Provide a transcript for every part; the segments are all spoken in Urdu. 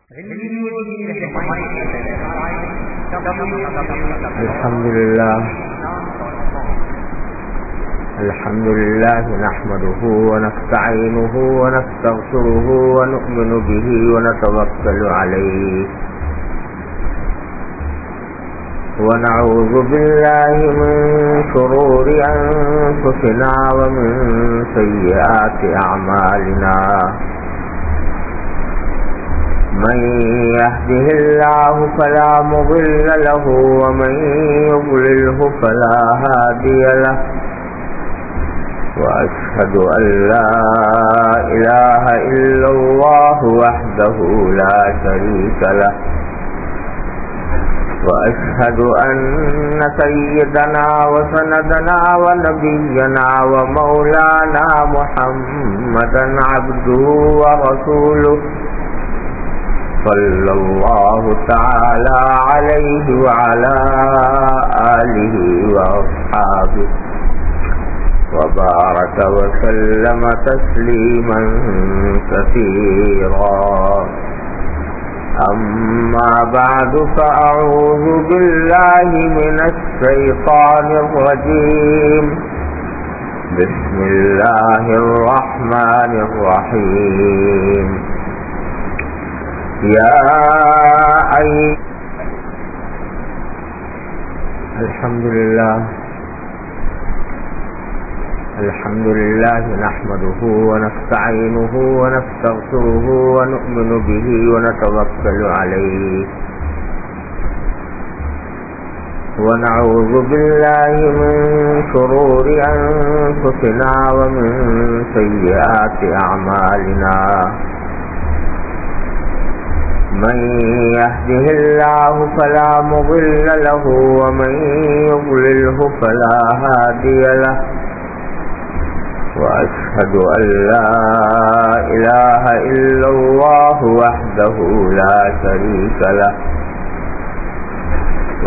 الحمد لله نحمده ونستعينه ونستغفره ونؤمن به ونتوكل عليه ونعوذ بالله من شرور أنفسنا ومن سيئات أعمالنا من يهده الله فلا مضل له ومن يضلله فلا هادي له وأشهد أن لا إله إلا الله وحده لا شريك له وأشهد أن سيدنا وسندنا ونبينا ومولانا محمدا عبده ورسوله صلى الله تعالى عليه وعلى آله وأصحابه وبارك وسلم تسليما كثيرا أما بعد فأعوذ بالله من الشيطان الرجيم بسم الله الرحمن الرحيم يا الحمد لله نحمده ونستعينه ونستغفره ونؤمن به ونتوكل عليه ونعوذ بالله من شرور أنفسنا ومن سيئات أعمالنا من يهده الله فلا مضل له ومن يضلله فلا هادي له وأشهد أن لا إله إلا الله وحده لا شريك له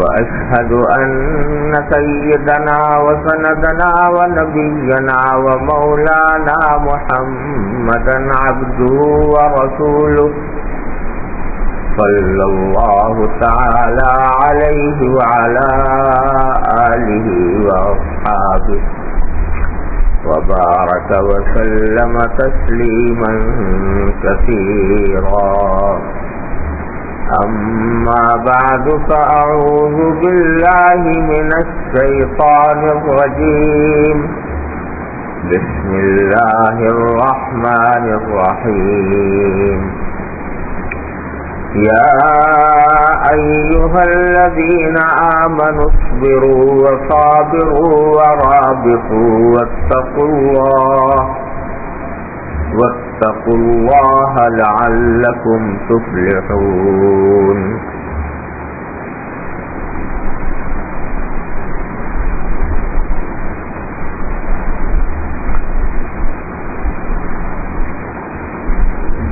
وأشهد أن سيدنا وسندنا ونبينا ومولانا محمدا عبده ورسوله صلى الله تعالى عليه وعلى آله وأصحابه وبارك وسلم تسليما كثيرا أما بعد فأعوذ بالله من الشيطان الرجيم بسم الله الرحمن الرحيم يا أيها الذين آمنوا اصبروا وصابروا ورابطوا واتقوا الله لعلكم تفلحون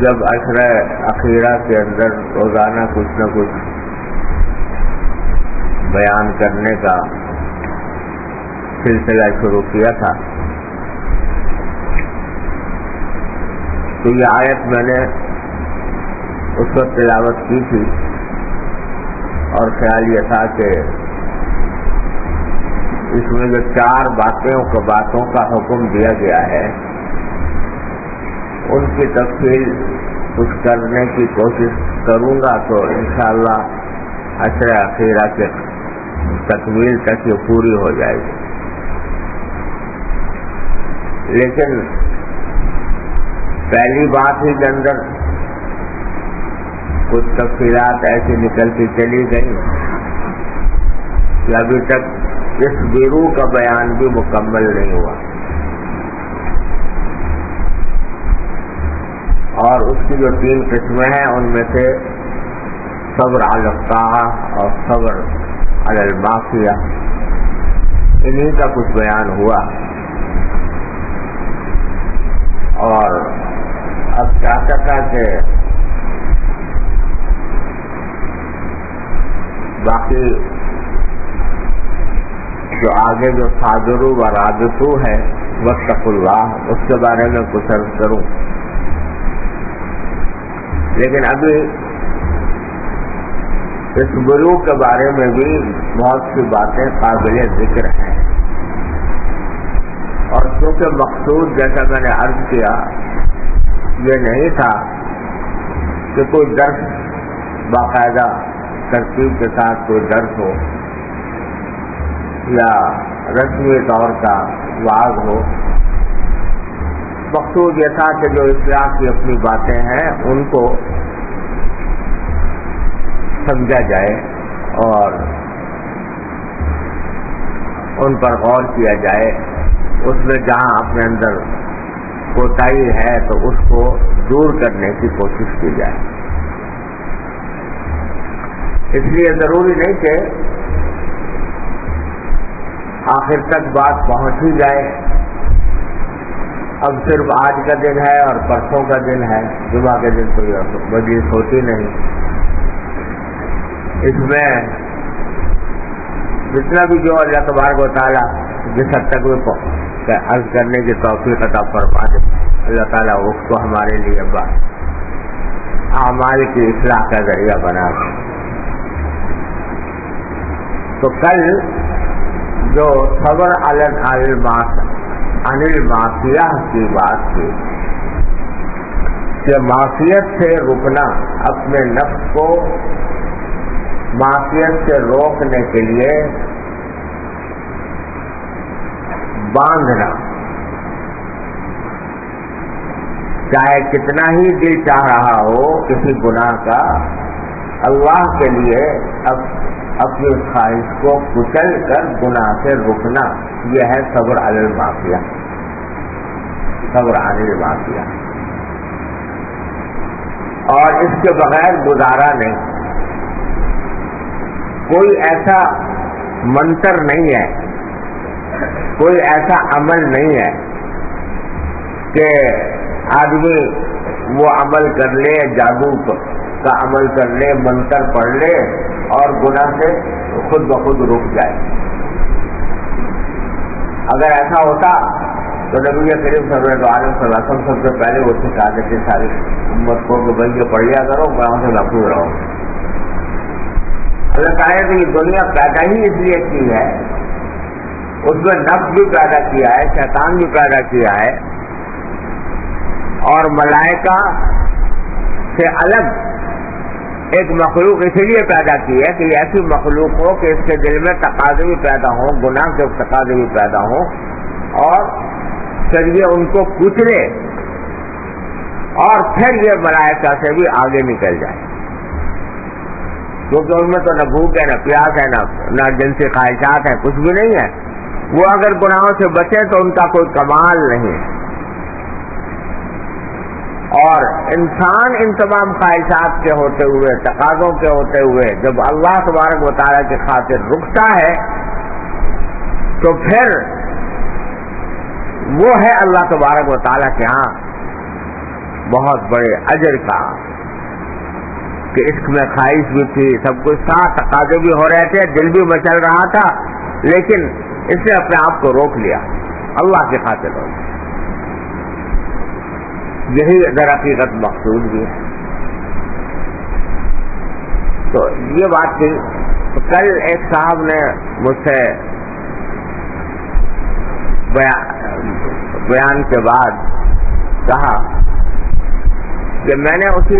جب عشرہ اخیرہ کے اندر روزانہ کچھ نہ کچھ بیان کرنے کا سلسلہ شروع کیا تھا تو یہ آیت میں نے اس وقت تلاوت کی تھی اور خیال یہ تھا کہ اس میں جو 4 باتوں کا حکم دیا گیا ہے ان کی تفصیل کچھ کرنے کی کوشش کروں گا تو انشاءاللہ عشرہ اخیرہ کے تکمیل تک یہ پوری ہو جائے گی. لیکن پہلی بات ہی کے اندر کچھ تفصیلات ایسی نکلتی چلی گئی کہ ابھی تک اس بیرو کا بیان بھی مکمل نہیں ہوا اور اس کی جو 3 قسمیں ہیں ان میں سے صبر علی الطاعہ اور صبر علی المعصیہ انہی کا کچھ بیان ہوا اور اب چاہتا تھا کہ باقی جو آگے جو صابرو و رابطو ہے واتقوا اللہ اس کے بارے میں کچھ عرض کروں. لیکن ابھی اس گرو کے بارے میں بھی بہت سی باتیں قابل ذکر ہیں، اور چونکہ مقصود جیسا میں نے عرض کیا یہ نہیں تھا کہ کوئی درس باقاعدہ ترتیب کے ساتھ کوئی درس ہو یا رسمی طور کا وعظ ہو، مقصود یہ تھا کہ جو اصلاح کی اپنی باتیں ہیں ان کو سمجھا جائے اور ان پر غور کیا جائے، اس میں جہاں اپنے اندر کوتاہی ہے تو اس کو دور کرنے کی کوشش کی جائے۔ اس لیے ضروری نہیں کہ آخر تک بات پہنچ ہی جائے۔ اب صرف آج کا دن ہے اور پرسوں کا دن ہے، جمعہ کے دن کوئی مجلس ہوتی نہیں، اس میں جتنا بھی جو اللہ تبارک و تعالیٰ جس حد تک بھی عرض کرنے کی توفیق عطا فرما دے، اللہ تعالیٰ اس کو ہمارے لیے اعمال کی اصلاح کا ذریعہ بنا دے۔ تو کل جو صبر عن المعصیہ کی بات تھی کہ معصیت سے رکنا، اپنے نفس کو معصیت سے روکنے کے لیے باندھنا، چاہے کتنا ہی دل چاہ رہا ہو کسی گناہ کا، اللہ کے لیے اپنی خواہش کو کچل کر گناہ سے رکنا، یہ ہے صبر علی المعصیہ، صبر عن المعصیہ۔ اور اس کے بغیر گزارا نہیں، کوئی ایسا منتر نہیں ہے، کوئی ایسا عمل نہیں ہے کہ آدمی وہ عمل کر لے، جادو کا عمل کر لے، منتر پڑھ لے اور گناہ سے خود بخود رک جائے۔ اگر ایسا ہوتا تو نبی کریم صلی اللہ علیہ وسلم سب سے پہلے وہ سکھا دیتے ساری امت کو کہ بھائی یہ پڑھیا کرو، گناہوں سے محفوظ رہو۔ اللہ تعالیٰ نے یہ دنیا پیدا ہی اس لیے کی ہے، اس میں نفس بھی پیدا کیا ہے، شیطان بھی پیدا کیا ہے، اور ملائکہ سے الگ ایک مخلوق اسی لیے پیدا کی ہے کہ ایسی مخلوق ہو کہ اس کے دل میں تقاضے بھی پیدا ہوں، گناہ کے تقاضے بھی پیدا ہوں، اور پھر یہ ان کو کچلے اور پھر یہ ملائکہ سے بھی آگے نکل جائے، کیونکہ ان میں تو نہ بھوک ہے، نہ پیاس ہے، نہ جنسی خواہشات ہیں، کچھ بھی نہیں ہے۔ وہ اگر گناہوں سے بچیں تو ان کا کوئی کمال نہیں ہے۔ اور انسان ان تمام خواہشات کے ہوتے ہوئے، تقاضوں کے ہوتے ہوئے جب اللہ تبارک و تعالیٰ کی خاطر رکتا ہے تو پھر وہ ہے اللہ تبارک و تعالیٰ کے ہاں بہت بڑے اجر کا، کہ عشق میں خواہش بھی تھی، سب کچھ تھا، تقاضے بھی ہو رہے تھے، دل بھی مچل رہا تھا، لیکن اس نے اپنے آپ کو روک لیا، اللہ کی خاطر روک لیا۔ یہی در حقیقت مقصود بھی ہے۔ تو یہ بات تھی۔ کل ایک صاحب نے مجھ سے بیان کے بعد کہا کہ میں نے اسی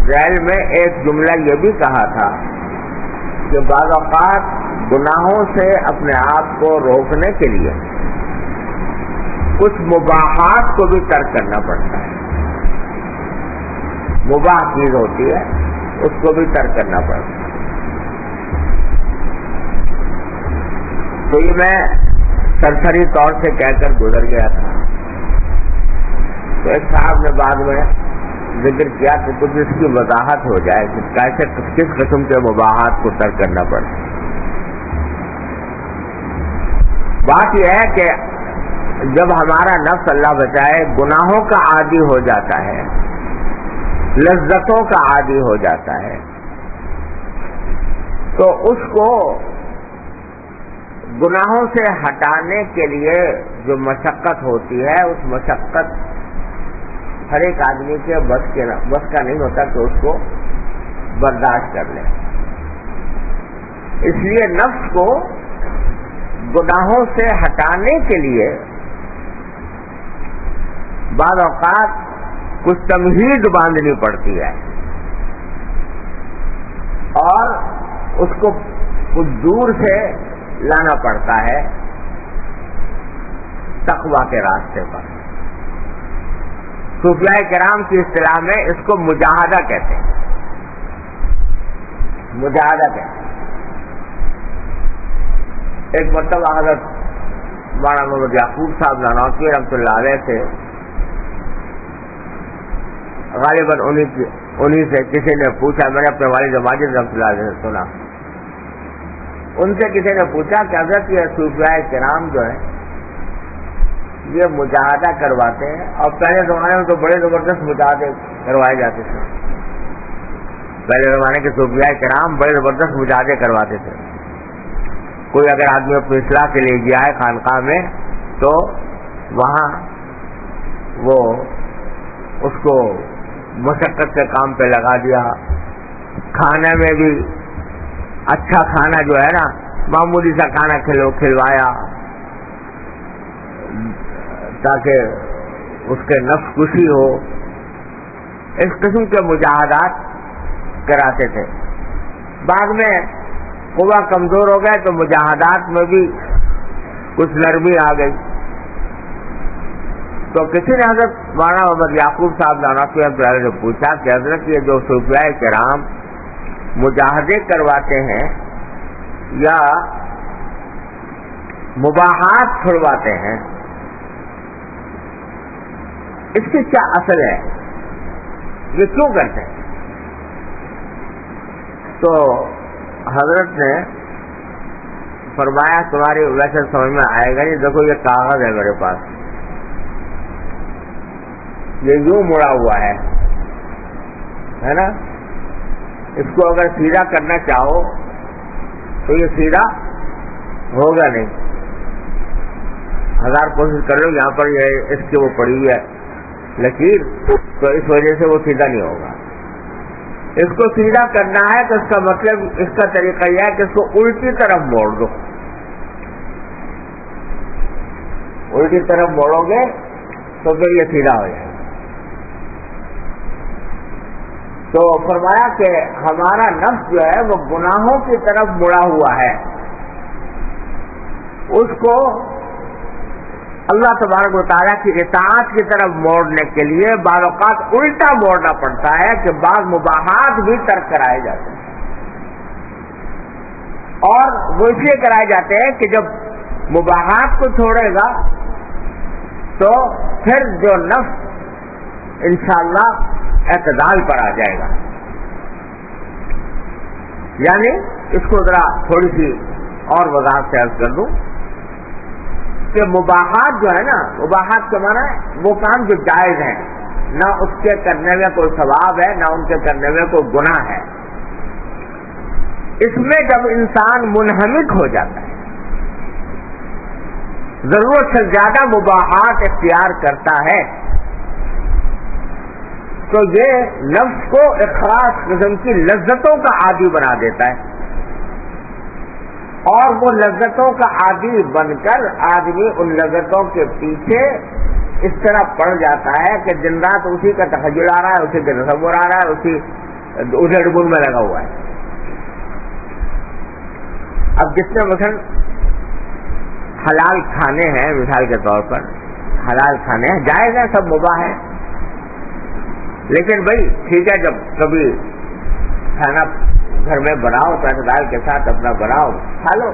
ذیل میں ایک جملہ یہ بھی کہا تھا کہ بعض اوقات گناہوں سے اپنے آپ کو روکنے کے لیے کچھ مباحات کو بھی ترک کرنا پڑتا ہے، مباح چیز ہوتی ہے اس کو بھی ترک کرنا پڑتا ہے۔ تو یہ میں سرسری طور سے کہہ کر گزر گیا تھا، تو ایک صاحب نے بعد میں ذکر کیا کہ کچھ اس کی وضاحت ہو جائے کہ کیسے کس قسم کے مباحات کو ترک کرنا پڑتا ہے۔ بات یہ ہے کہ جب ہمارا نفس اللہ بچائے گناہوں کا عادی ہو جاتا ہے، لذتوں کا عادی ہو جاتا ہے، تو اس کو گناہوں سے ہٹانے کے لیے جو مشقت ہوتی ہے، اس مشقت ہر ایک آدمی کے بس کا نہیں ہوتا کہ اس کو برداشت کر لے۔ اس لیے نفس کو گناہوں سے ہٹانے کے لیے بعض اوقات کچھ تمہید باندھنی پڑتی ہے اور اس کو کچھ دور سے لانا پڑتا ہے تقویٰ کے راستے پر. صوفیاء کرام کی اصطلاح میں اس کو مجاہدہ کہتے ہیں. مجاہدہ کہتے ہیں. ایک مرتبہ حضرت مولانا محمد یعقوب صاحب نانوتوی رحمۃ اللہ علیہ سے غالباً انہی سے کسی نے پوچھا, میں نے اپنے والد ماجد رحمۃ اللہ علیہ سے سنا, ان سے کسی نے پوچھا کہ حضرت یہ صوفیاء کرام جو ہے یہ مجاہدہ کرواتے ہیں, اور پہلے زمانے میں تو بڑے زبردست مجاہدے کروائے جاتے تھے. پہلے زمانے کے صوفیاء کرام بڑے زبردست مجاہدے کرواتے تھے. کوئی اگر آدمی اپنی اصلاح کے لیے گیا ہے خانقاہ میں تو وہاں وہ اس کو مشقت سے کام پہ لگا دیا. کھانے میں بھی اچھا کھانا جو ہے نا, معمولی سا کھانا کھلوایا تاکہ اس کے نفس خوشی ہو. اس قسم کے مجاہدات کراتے تھے. بعد میں قوا کمزور ہو گئے تو مجاہدات میں بھی کچھ نرمی آ گئی. تو کسی نے حضرت مولانا محمد یعقوب صاحب نانوتوی سے پوچھا کہ حضرت یہ جو صوفیاء کرام مجاہدے کرواتے ہیں یا مباحات چھڑواتے ہیں, اس کی کیا اصل ہے, یہ کیوں کرتے ہیں؟ تو حضرت نے فرمایا تمہاری ویسے سمجھ میں آئے گا نہیں, دیکھو یہ کاغذ ہے میرے پاس, یہ یوں مڑا ہوا ہے نا, اس کو اگر سیدھا کرنا چاہو تو یہ سیدھا ہوگا نہیں. 1000 کوشش کر لو, یہاں پر یہ اس کی وہ پڑی ہوئی ہے لکیر, تو اس وجہ سے وہ سیدھا نہیں ہوگا. اس کو سیدھا کرنا ہے تو اس کا مطلب, اس کا طریقہ یہ ہے کہ اس کو الٹی طرف موڑ دو. الٹی طرف موڑو گے تو پھر یہ سیدھا ہو جائے گا. تو فرمایا کہ ہمارا نفس جو ہے وہ گناہوں کی طرف مڑا ہوا ہے, اس کو اللہ تبارک و تعالیٰ کی اطاعت کی طرف موڑنے کے لیے بعض اوقات الٹا موڑنا پڑتا ہے کہ بعض مباحات بھی ترک کرائے جاتے ہیں. اور وہ اس لیے کرائے جاتے ہیں کہ جب مباحات کو چھوڑے گا تو پھر جو نفس انشاءاللہ اعتدال پر آ جائے گا. یعنی اس کو ذرا تھوڑی سی اور وضاحت سے عرض کر دوں کہ مباحات جو ہے نا, مباحات کے معنی ہے وہ کام جو جائز ہیں, نہ اس کے کرنے میں کوئی ثواب ہے نہ ان کے کرنے میں کوئی گناہ ہے. اس میں جب انسان منہمک ہو جاتا ہے, ضرورت سے زیادہ مباحات اختیار کرتا ہے, تو یہ نفس کو ایک خاص قسم کی لذتوں کا عادی بنا دیتا ہے, اور وہ لذتوں کا عادی بن کر آدمی ان لذتوں کے پیچھے اس طرح پڑ جاتا ہے کہ دن رات اسی کا تخیل آ رہا ہے, اسی کا تصور آ رہا ہے, اسی ادھر بن میں لگا ہوا ہے. اب جتنے مثلا حلال کھانے ہیں, مثال کے طور پر حلال کھانے ہیں, جائز ہیں, سب مباح ہے, لیکن بھائی ٹھیک ہے جب کبھی کھانا گھر میں بناؤ تو اعتدال کے ساتھ اپنا بناؤ کھا لو,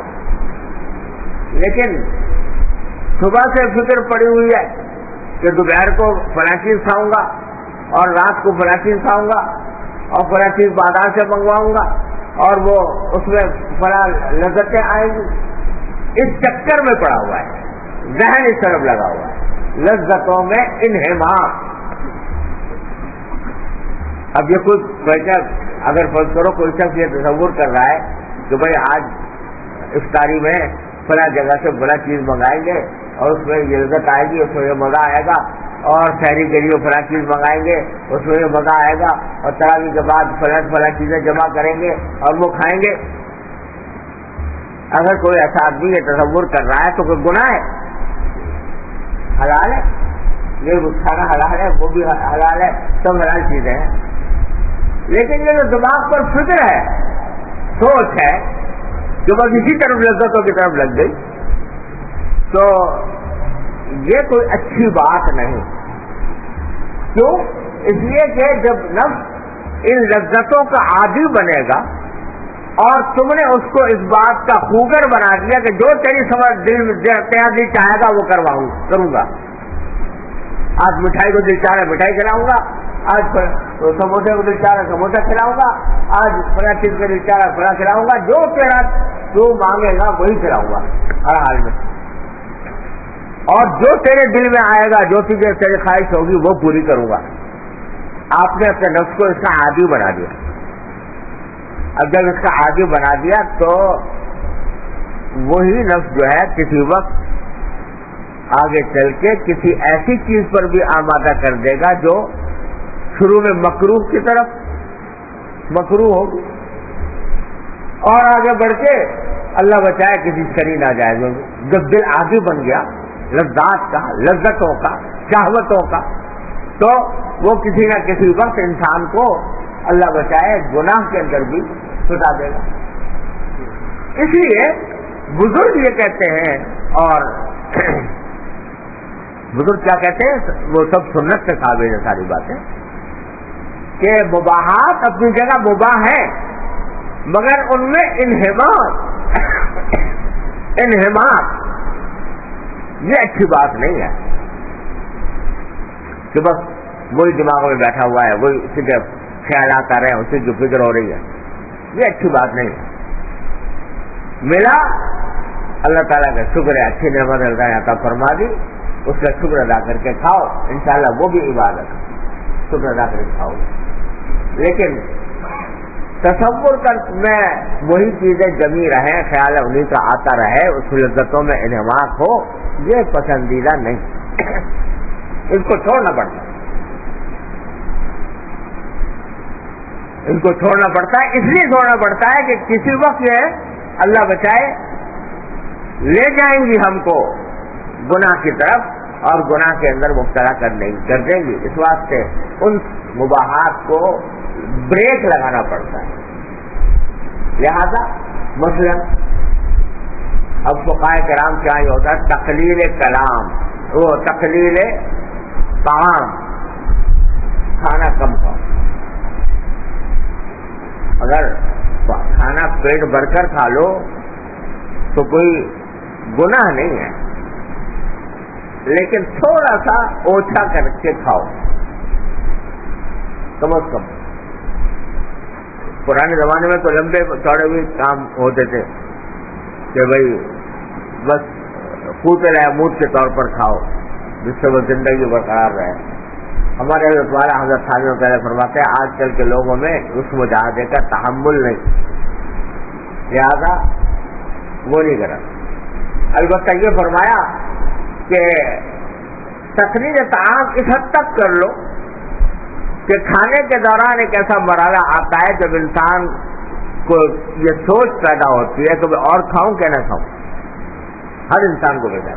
لیکن صبح سے فکر پڑی ہوئی ہے کہ دوپہر کو فلاں چیز کھاؤں گا اور رات کو فلاں چیز کھاؤں گا اور فلاں چیز بازار سے منگواؤں گا اور وہ اس میں فلاں لذتیں آئیں گی, اس چکر میں پڑا ہوا ہے, ذہن اس طرف لگا ہوا ہے, لذتوں میں انہمام. اب یہ کوئی اگر فرض کرو کوئی شخص یہ تصور کر رہا ہے کہ بھائی آج افطاری میں فلاں جگہ سے فلاں چیز منگائیں گے اور اس میں یہ لذت آئے گی, اس میں یہ مزہ آئے گا, اور شہری کے لیے فلاں چیز منگائیں گے اس میں یہ مزہ آئے گا, اور تراویح کے بعد فلاں چیزیں جمع کریں گے اور وہ کھائیں گے. اگر کوئی ایسا آدمی یہ تصور کر رہا ہے تو کوئی گناہ ہے؟ حلال ہے، یہ کھانا حلال ہے، وہ بھی حلال ہے، سب حلال چیزیں ہیں، لیکن یہ جو دماغ پر فکر ہے، سوچ ہے جو بس اسی طرف لذتوں کی طرف لگ گئی، تو یہ کوئی اچھی بات نہیں۔ کیوں؟ اس لیے کہ جب نفس ان لذتوں کا عادی بنے گا اور تم نے اس کو اس بات کا خوگر بنا دیا کہ جو تیری تیرا دل چاہے گا وہ کروں گا، آج مٹھائی کو دل چاہ رہا ہے مٹھائی کھلاؤں گا، آج سموسے کو دل چاہ رہا ہے سموسا کھلاؤں گا، آج فلاں چیز کا دل چاہ رہا ہے فلاں کھلاؤں گا، جو تیرا جو مانگے گا وہی کھلاؤں گا ہر حال میں، اور جو تیرے دل میں آئے گا، جو تجھے تیری خواہش ہوگی وہ پوری کروں گا۔ آپ نے اپنے نفس کو اس کا عادی بنا دیا۔ اب جب اس کا عادی بنا دیا تو وہی نفس جو ہے کسی وقت آگے چل کے کسی ایسی چیز پر بھی آمادہ کر دے گا جو شروع میں مکروہ کی طرف مکروہ ہوگی، اور آگے بڑھ کے اللہ بچائے کسی شرعی ناجائز ہوگی۔ جب دل عادی بن گیا لذات کا، لذتوں کا، شہوتوں کا، تو وہ کسی نہ کسی وقت انسان کو اللہ بچائے گناہ کے اندر بھی چھٹا دے گا۔ اس لیے بزرگ یہ کہتے ہیں، اور بزرگ کیا کہتے ہیں، وہ سب سنت سے ثابت ہے ساری باتیں، کہ مباحات اپنی جگہ مباح ہیں، مگر ان میں انہماک یہ اچھی بات نہیں ہے کہ بس وہی دماغ میں بیٹھا ہوا ہے، وہی اسی کے خیالات آ رہے ہیں، اسی کی فکر ہو رہی ہے، یہ اچھی بات نہیں ہے۔ ملا اللہ تعالیٰ کا شکر ہے، اچھی نعمت اللہ عطا فرما دی، اس کا شکر ادا کر کے کھاؤ، انشاءاللہ وہ بھی عبادت ہے، شکر ادا کر کے کھاؤ۔ لیکن تصور کر میں وہی چیزیں جمی رہیں، خیال انہیں کا آتا رہے، اس لذتوں میں انہماک ہو، یہ پسندیدہ نہیں، اس کو چھوڑنا پڑتا ہے، ان کو چھوڑنا پڑتا ہے، اس لیے چھوڑنا پڑتا ہے کہ کسی وقت یہ اللہ بچائے لے جائیں گی ہم کو گناہ کی طرف اور گناہ کے اندر مبتلا کر دیں گی، اس واسطے ان مباحات کو بریک لگانا پڑتا ہے۔ لہذا مثلا اب فقہائے کرام کیا یہ ہوتا ہے، تقلیل کلام، وہ تقلیل طعام، کھانا کم کھاؤ، اگر کھانا پیٹ بھر کر کھا لو تو کوئی گناہ نہیں ہے، لیکن تھوڑا سا اوچھا کر کے کھاؤ کم از کم۔ پرانے زمانے میں تو لمبے چوڑے بھی کام ہوتے تھے کہ بھائی بس پوتے رہے موت کے طور پر کھاؤ جس سے وہ زندگی برقرار رہے۔ ہمارے حضرت والا حضرت خالد پہلے فرماتے ہیں آج کل کے لوگوں میں اس مجاہدے کا تحمل نہیں، لہذا وہ نہیں کرا۔ البتہ یہ فرمایا کہ تقلیل طعام اس حد تک کر لو کہ کھانے کے دوران ایک ایسا مرحلہ آتا ہے جب انسان کو یہ سوچ پیدا ہوتی ہے کہ میں اور کھاؤں کہ نہ کھاؤں، ہر انسان کو بیٹا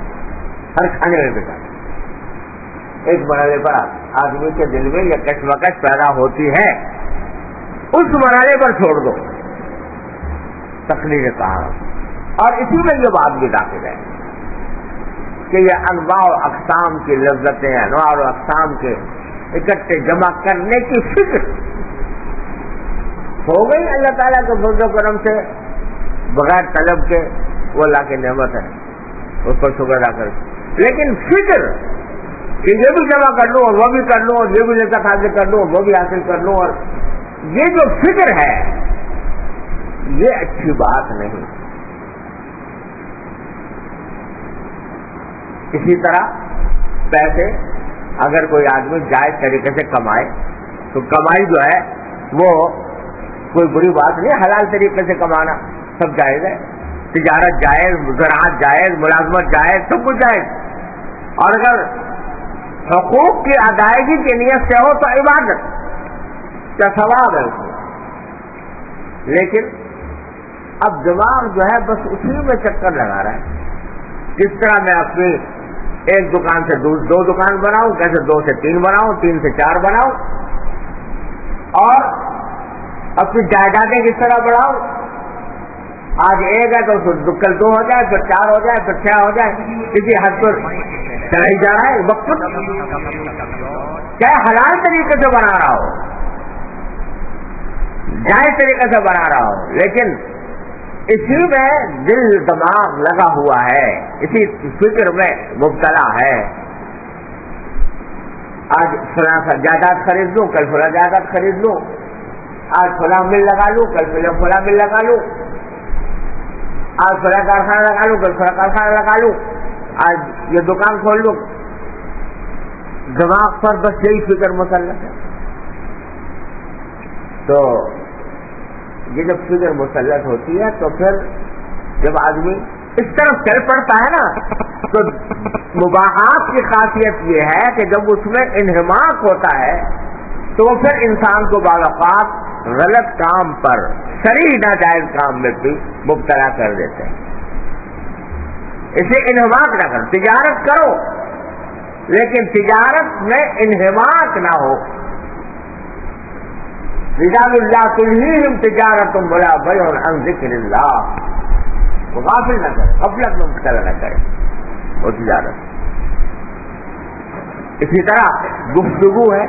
ہر کھانے میں بیٹا ایک مرحلے پر آدمی کے دل میں یہ کشمکش پیدا ہوتی ہے، اس مرحلے پر چھوڑ دو تقلیل طعام۔ اور اسی میں یہ بات بھی داخل ہے کہ یہ انواع و اقسام کی لذتیں، انواع و اقسام کے اکٹھے جمع کرنے کی فکر ہو گئی اللہ تعالیٰ کے فضل و کرم سے بغیر طلب کے، وہ اللہ کی نعمت ہے، اس پر شکر ادا کر، لیکن فکر کہ یہ بھی جمع کر لوں اور وہ بھی کر لوں اور یہ بھی لذت حاصل کر لوں اور وہ بھی حاصل کر لوں، اور یہ جو فکر ہے یہ اچھی بات نہیں۔ اسی طرح پیسے اگر کوئی آدمی جائز طریقے سے کمائے تو کمائی جو ہے وہ کوئی بری بات نہیں، حلال طریقے سے کمانا سب جائز ہے، تجارت جائز، زراعت جائز، ملازمت جائز، سب کچھ جائز، اور اگر حقوق کی ادائیگی کی نیت سے ہو تو عبادت کا ثواب ہے اس میں۔ لیکن اب دماغ جو ہے بس اسی میں چکر لگا رہا ہے، کس طرح میں اپنی ایک دکان سے دو دکان بناؤں، کیسے 2 سے 3 بناؤں، 3 سے 4 بناؤں، اور اپنی جائیدادیں کس طرح بڑھاؤں، آج 1 ہے تو کل 2 ہو جائے، پھر 4 ہو جائے، پھر 6 ہو جائے، کسی حد پر چلا ہی جا رہا ہے وقت، چاہے حلال طریقے سے بنا رہا ہو، جائز طریقے سے بنا رہا ہو، لیکن اسی میں دل دماغ لگا ہوا ہے، اسی فکر میں مبتلا ہے۔ آج فلاں جائیداد خرید لوں، کل فلاں جائیداد خرید لوں، آج فلاں مل لگا لوں، کل فلاں مل لگا لوں، آج فلاں کارخانہ لگا لوں، کل فلاں کارخانہ لگا لوں، آج یہ دکان کھول لوں، دماغ پر بس یہی فکر مسلط ہے۔ تو یہ جب فکر مسلط ہوتی ہے تو پھر جب آدمی اس طرف چل پڑتا ہے نا، تو مباحات کی خاصیت یہ ہے کہ جب اس میں انہماک ہوتا ہے تو پھر انسان کو بعض اوقات غلط کام پر، صریح ناجائز کام میں بھی مبتلا کر دیتے ہیں۔ اسے انہماک نہ کرو، تجارت کرو لیکن تجارت میں انہماک نہ ہو۔ رجال اللہ تلہیہم تجارت ولا بیع عن ذکر اللہ، وہ غافل نہ کرے، غفلت میں مبتلا نہ کرے وہ تجارت۔ اسی طرح گفتگو ہے،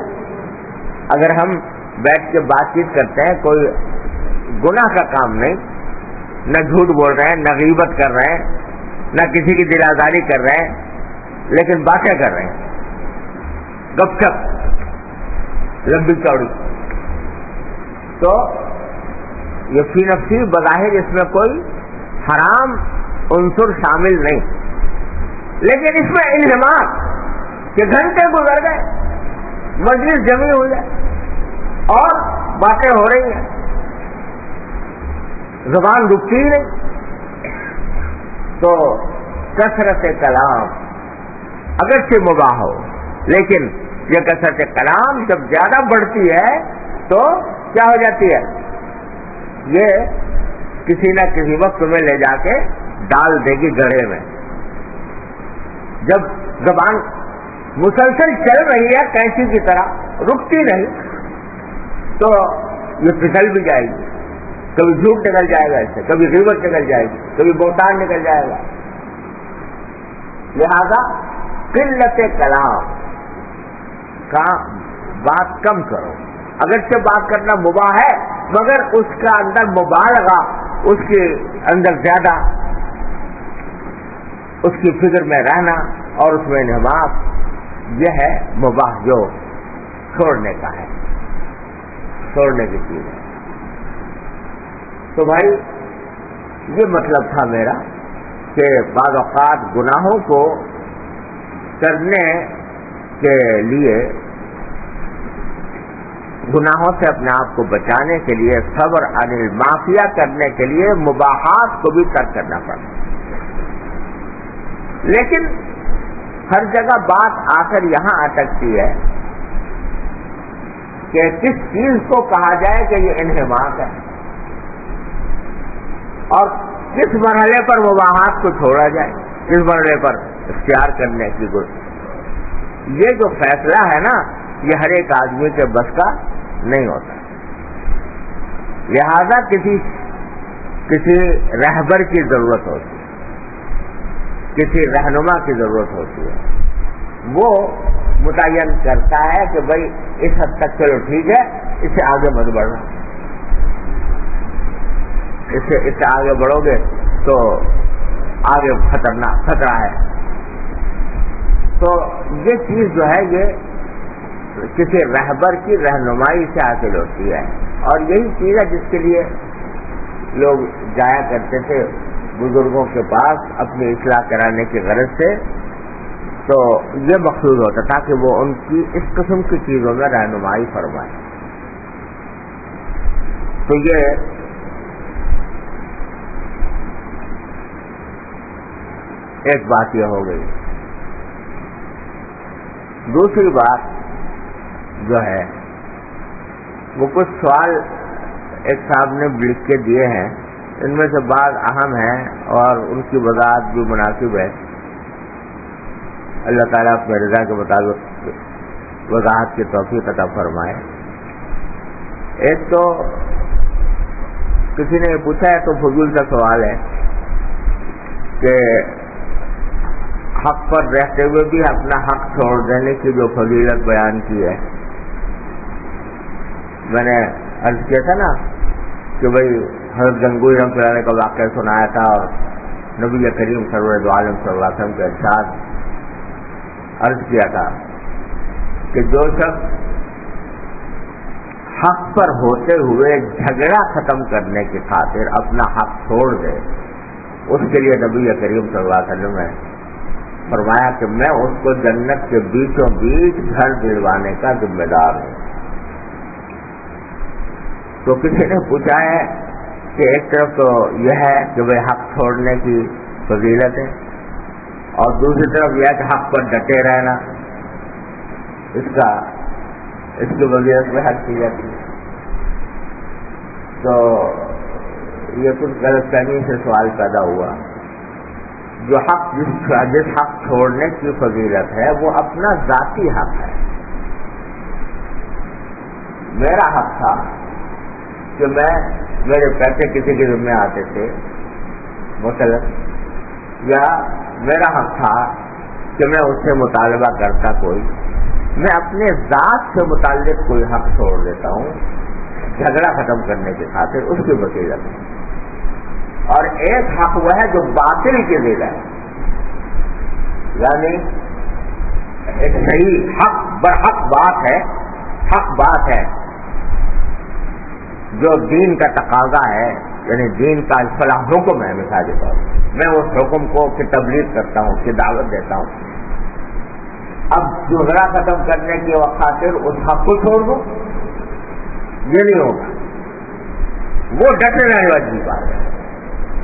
اگر ہم بیٹھ کے بات چیت کرتے ہیں، کوئی گناہ کا کام نہیں، نہ جھوٹ بول رہے ہیں، نہ غیبت کر رہے ہیں، نہ کسی کی دل آزاری کر رہے ہیں، لیکن باتیں کر رہے ہیں، گپ شپ لمبی چوڑی، تو یہ فی نفسی بظاہر اس میں کوئی حرام عنصر شامل نہیں، لیکن اس میں انہماک کہ گھنٹے گزر گئے، مجلس جمی ہو جائے اور باتیں ہو رہی ہیں، زبان رکتی ہی نہیں، تو کثرت کلام اگرچہ مباح ہو، لیکن یہ کثرت کلام جب زیادہ بڑھتی ہے تو کیا ہو جاتی ہے، یہ کسی نہ کسی وقت میں لے جا کے ڈال دے گی گڑھے میں۔ جب زبان مسلسل چل رہی ہے کینچی کی طرح، رکتی نہیں، تو یہ پھسل بھی جائے گی، کبھی جھوٹ نکل جائے گا، اس سے کبھی غیبت نکل جائے گی، کبھی بہتان نکل جائے گا۔ لہذا قلت کلام کا بات کم کرو، اگرچہ بات کرنا مباح ہے مگر اس کا اندر مبالغہ، اس کے اندر زیادہ اس کی فکر میں رہنا اور اس میں انہماک، یہ ہے مباح جو چھوڑنے کا ہے، چھوڑنے کی چیز ہے۔ تو بھائی یہ مطلب تھا میرا کہ بعض اوقات گناہوں کو کرنے کے لیے، گناہوں سے اپنے آپ کو بچانے کے لیے، صبر عن المعصیہ کرنے کے لیے مباحات کو بھی ترک کرنا پڑتا ہے، لیکن ہر جگہ بات آخر یہاں اٹکتی ہے کہ کس چیز کو کہا جائے کہ یہ انہماک ہے، اور کس مرحلے پر مباحات کو چھوڑا جائے، کس مرحلے پر اختیار کرنے کی یہ جو فیصلہ ہے نا، یہ ہر ایک آدمی کے بس کا نہیں ہوتا، لہذا کسی رہبر کی ضرورت ہوتی ہے، کسی رہنما کی ضرورت ہوتی ہے، وہ متعین کرتا ہے کہ بھائی اس حد تک چلو ٹھیک ہے، اس سے آگے مت بڑھنا، اس سے آگے بڑھو گے تو آگے خطرہ ہے۔ تو یہ چیز جو ہے یہ کسی رہبر کی رہنمائی سے حاصل ہوتی ہے، اور یہی چیز ہے جس کے لیے لوگ جایا کرتے تھے بزرگوں کے پاس اپنی اصلاح کرانے کی غرض سے، تو یہ مقصود ہوتا تھا کہ وہ ان کی اس قسم کی چیزوں میں رہنمائی فرمائے۔ تو یہ ایک بات یہ ہو گئی۔ دوسری بات جو ہے وہ کچھ سوال ایک صاحب نے لکھ کے دیے ہیں، ان میں سے بعض اہم ہیں اور ان کی وضاحت بھی مناسب ہے. اللہ تعالیٰ اپنے رضا کے مطابق وضاحت کی توفیق عطا فرمائے. ایک تو کسی نے پوچھا ہے تو فضول کا سوال ہے کہ حق پر رہتے ہوئے بھی اپنا حق چھوڑ دینے کی جو فضیلت بیان کی ہے. میں نے عرض کیا تھا نا کہ بھائی حضرت گنگوئی رحمۃ اللہ علیہ کا واقعہ سنایا تھا اور نبی کریم سرور عالم صلی اللہ علیہ وسلم کے ارشاد عرض کیا تھا کہ جو شخص حق پر ہوتے ہوئے جھگڑا ختم کرنے کی خاطر اپنا حق چھوڑ دے اس کے لیے نبی کریم صلی اللہ علیہ وسلم نے فرمایا کہ میں اس کو جنت کے بیچوں بیچ گھر دلوانے کا ذمہ دار ہوں. تو کسی نے پوچھا ہے کہ ایک طرف تو یہ ہے کہ وہ حق چھوڑنے کی فضیلت ہے اور دوسری طرف یہ ہے کہ حق پر ڈٹے رہنا اس کی فضیلت میں حق کی جاتی ہے. تو یہ کچھ غلط فہمی سے سوال پیدا ہوا. جو حق جس حق چھوڑنے کی فضیلت ہے وہ اپنا ذاتی حق ہے. میرا حق تھا کہ میرے پیسے کسی کے ذمہ آتے تھے مثلا، یا میرا حق تھا کہ میں اس سے مطالبہ کرتا کوئی، میں اپنے ذات سے متعلق کوئی حق چھوڑ دیتا ہوں جھگڑا ختم کرنے کی خاطر، اس کی وسیلت ہے. اور ایک حق وہ ہے جو باطل کے دل ہے، یعنی ایک صحیح حق برحق بات ہے، حق بات ہے جو دین کا تقاضا ہے، یعنی دین کا فلاں حکم ہے. مثال کے طور پر میں اس حکم کو کی تبلیغ کرتا ہوں، کی دعوت دیتا ہوں. اب جھگڑا ختم کرنے کی خاطر اس حق کو چھوڑ دوں، یہ نہیں ہوگا. وہ ڈٹے رہنے والی بات ہے،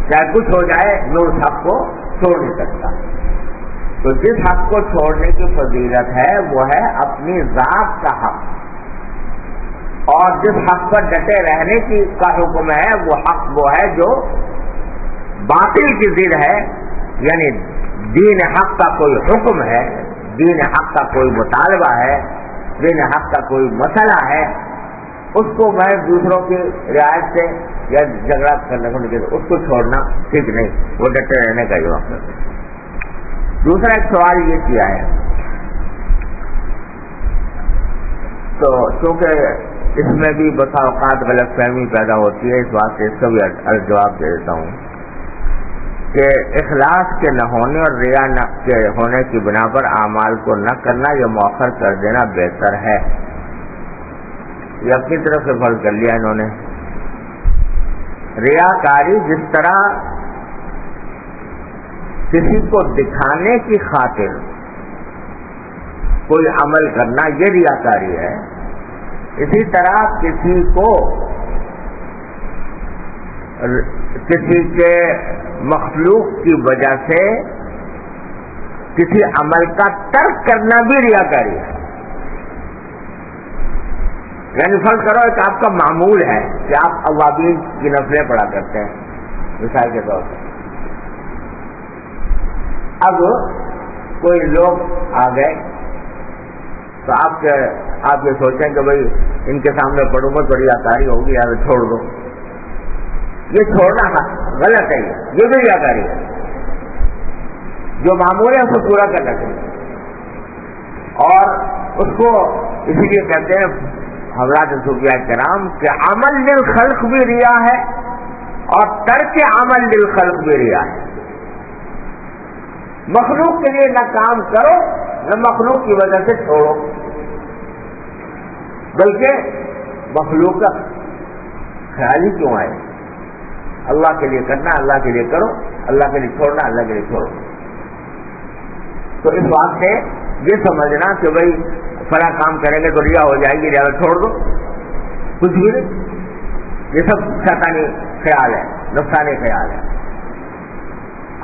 چاہے کچھ ہو جائے میں اس حق کو چھوڑ نہیں سکتا. تو جس حق کو چھوڑنے کی فضیلت ہے وہ ہے اپنی ذات کا حق، اور جس حق پر ڈٹے رہنے کی کا حکم ہے وہ حق وہ ہے جو باطل کی ضد ہے، یعنی دین حق کا کوئی حکم ہے، دین حق کا کوئی مطالبہ ہے، دین حق کا کوئی مسئلہ ہے، اس کو میں دوسروں کی رعایت سے یا جھگڑا کرنے کو نہیں، اس کو چھوڑنا ٹھیک نہیں، وہ ڈٹے رہنے کا یہ وقت ہے. دوسرا ایک سوال یہ کیا ہے، تو چونکہ اس میں بھی بسا اوقات غلط فہمی پیدا ہوتی ہے، اس واسطے اس کا بھی جواب دے دیتا ہوں کہ اخلاص کے نہ ہونے اور ریا نہ کے ہونے کی بنا پر اعمال کو نہ کرنا یا مؤخر کر دینا بہتر ہے. یہ اپنی طرف سے فرض کر لیا انہوں نے. ریاکاری جس طرح کسی کو دکھانے کی خاطر کوئی عمل کرنا یہ ریاکاری ہے، اسی طرح کسی کے مخلوق کی وجہ سے کسی عمل کا ترک کرنا بھی ریاکاری ہے. یعنی فرض کرو کہ آپ کا معمول ہے کہ آپ اوابین کی نفلیں پڑھا کرتے ہیں مثال کے طور پر. اب کوئی لوگ آ گئے تو آپ یہ سوچیں کہ بھائی ان کے سامنے پڑھوں گا تو ریاکاری ہوگی، یا چھوڑ دو. یہ چھوڑنا غلط ہے، یہ بھی ریاکاری ہے. جو معمول ہے اس کو پورا کرنا چاہیے، اور اس کو اسی لیے کہتے ہیں حضرات صوفیاء کرام کہ عمل للخلق بھی ریا ہے اور ترک عمل للخلق بھی ریا ہے. مخلوق کے لیے نہ کام کرو نہ مخلوق کی وجہ سے چھوڑو، بلکہ مخلوق کا خیال ہی کیوں آئے. اللہ کے لیے کرنا اللہ کے لیے کرو، اللہ کے لیے چھوڑنا اللہ کے لیے چھوڑو. تو اس بات سے یہ سمجھنا کہ بھائی فلاں کام کریں گے تو ریا ہو جائے گی لہٰذا چھوڑ دو، کچھ بھی نہیں. یہ سب شیطانی خیال ہے، نفسانی خیال ہے.